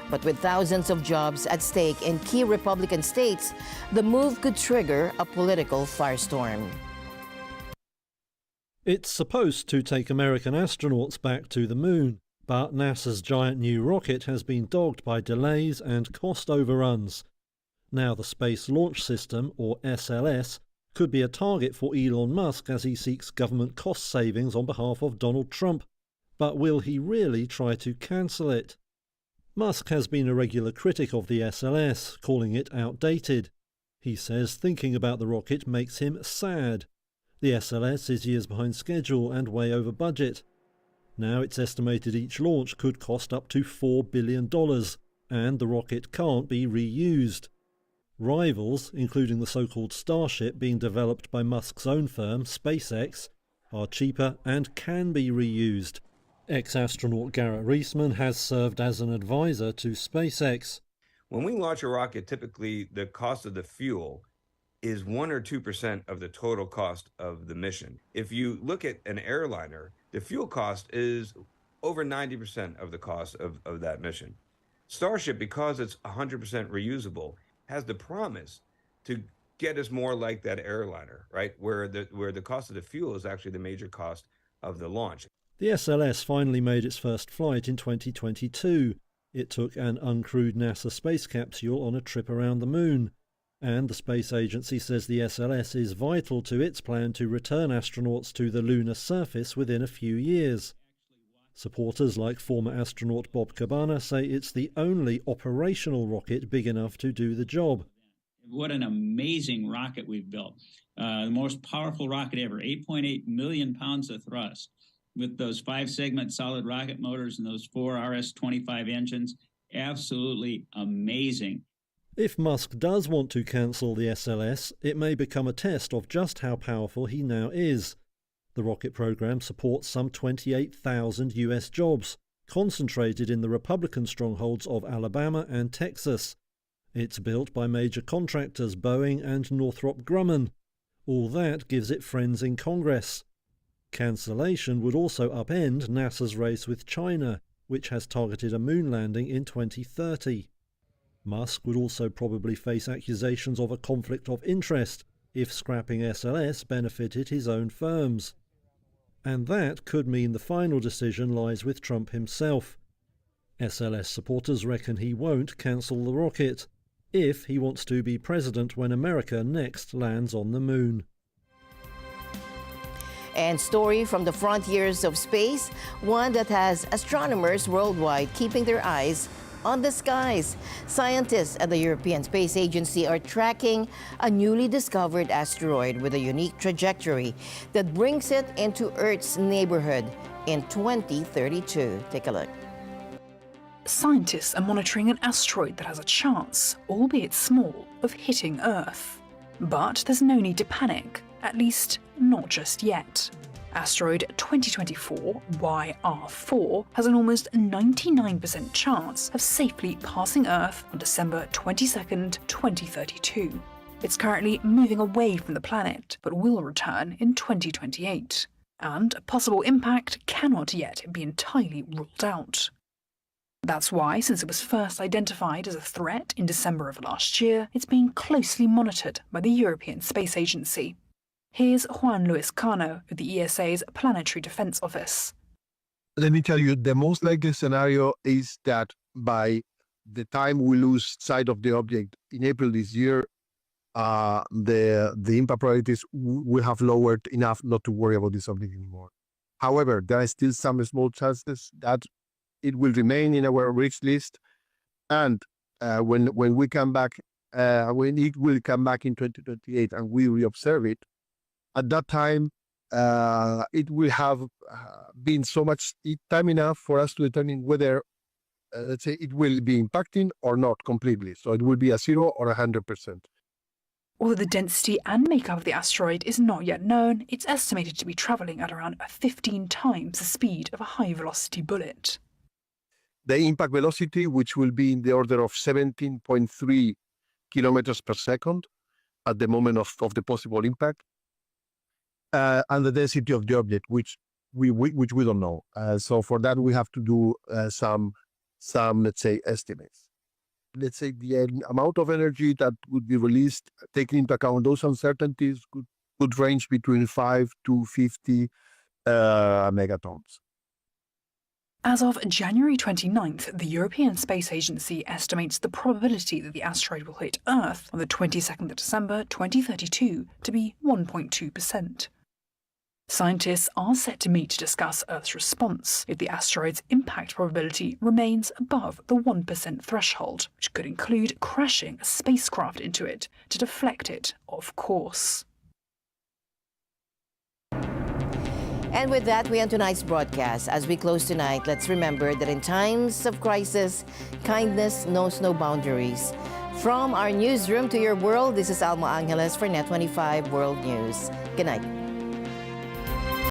Speaker 9: But with thousands of jobs at stake in key Republican states, the move could trigger a political firestorm.
Speaker 3: It's supposed to take American astronauts back to the moon. But NASA's giant new rocket has been dogged by delays and cost overruns. Now the Space Launch System, or SLS, could be a target for Elon Musk as he seeks government cost savings on behalf of Donald Trump. But will he really try to cancel it? Musk has been a regular critic of the SLS, calling it outdated. He says thinking about the rocket makes him sad. The SLS is years behind schedule and way over budget. Now it's estimated each launch could cost up to $4 billion, and the rocket can't be reused. Rivals, including the so-called Starship being developed by Musk's own firm, SpaceX, are cheaper and can be reused. Ex-astronaut Garrett Reisman has served as an advisor to SpaceX.
Speaker 6: When we launch a rocket, typically the cost of the fuel is 1 or 2% of the total cost of the mission. If you look at an airliner, the fuel cost is over 90% of the cost of that mission. Starship, because it's 100% reusable, has the promise to get us more like that airliner, right? Where the cost of the fuel is actually the major cost of the launch.
Speaker 3: The SLS finally made its first flight in 2022. It took an uncrewed NASA space capsule on a trip around the moon. And the space agency says the SLS is vital to its plan to return astronauts to the lunar surface within a few years. Supporters like former astronaut Bob Cabana say it's the only operational rocket big enough to do the job.
Speaker 8: What an amazing rocket we've built. The most powerful rocket ever, 8.8 million pounds of thrust, with those 5-segment solid rocket motors and those 4 RS-25 engines. Absolutely amazing.
Speaker 3: If Musk does want to cancel the SLS, it may become a test of just how powerful he now is. The rocket program supports some 28,000 U.S. jobs, concentrated in the Republican strongholds of Alabama and Texas. It's built by major contractors Boeing and Northrop Grumman. All that gives it friends in Congress. Cancellation would also upend NASA's race with China, which has targeted a moon landing in 2030. Musk would also probably face accusations of a conflict of interest if scrapping SLS benefited his own firms. And that could mean the final decision lies with Trump himself. SLS supporters reckon he won't cancel the rocket, if he wants to be president when America next lands on the moon.
Speaker 9: And story from the frontiers of space, one that has astronomers worldwide keeping their eyes on the skies. Scientists at the European Space Agency are tracking a newly discovered asteroid with a unique trajectory that brings it into Earth's neighborhood in 2032. Take a look.
Speaker 18: Scientists are monitoring an asteroid that has a chance, albeit small, of hitting Earth. But there's no need to panic, at least not just yet. Asteroid 2024 YR4 has an almost 99% chance of safely passing Earth on December 22nd, 2032. It's currently moving away from the planet, but will return in 2028. And a possible impact cannot yet be entirely ruled out. That's why, since it was first identified as a threat in December of last year, it's being closely monitored by the European Space Agency. Here's Juan Luis Cano of the ESA's Planetary Defense Office.
Speaker 20: Let me tell you, the most likely scenario is that by the time we lose sight of the object in April this year, the impact probabilities will have lowered enough not to worry about this object anymore. However, there are still some small chances that it will remain in our risk list. And when we come back when it will come back in 2028 and we reobserve it, at that time, it will have been so much time enough for us to determine whether, let's say, it will be impacting or not completely. So it will be a 0 or 100%.
Speaker 18: Although the density and makeup of the asteroid is not yet known, it's estimated to be travelling at around 15 times the speed of a high-velocity bullet.
Speaker 20: The impact velocity, which will be in the order of 17.3 kilometers per second at the moment of the possible impact, and the density of the object, which we don't know. So for that, we have to do some, let's say, estimates. Let's say the amount of energy that would be released, taking into account those uncertainties, could range between 5 to 50 megatons.
Speaker 18: As of January 29th, the European Space Agency estimates the probability that the asteroid will hit Earth on the 22nd of December 2032 to be 1.2%. Scientists are set to meet to discuss Earth's response if the asteroid's impact probability remains above the 1% threshold, which could include crashing a spacecraft into it to deflect it off course.
Speaker 9: And with that, we end tonight's broadcast. As we close tonight, let's remember that in times of crisis, kindness knows no boundaries. From our newsroom to your world, this is Alma Angeles for NET25 World News. Good night.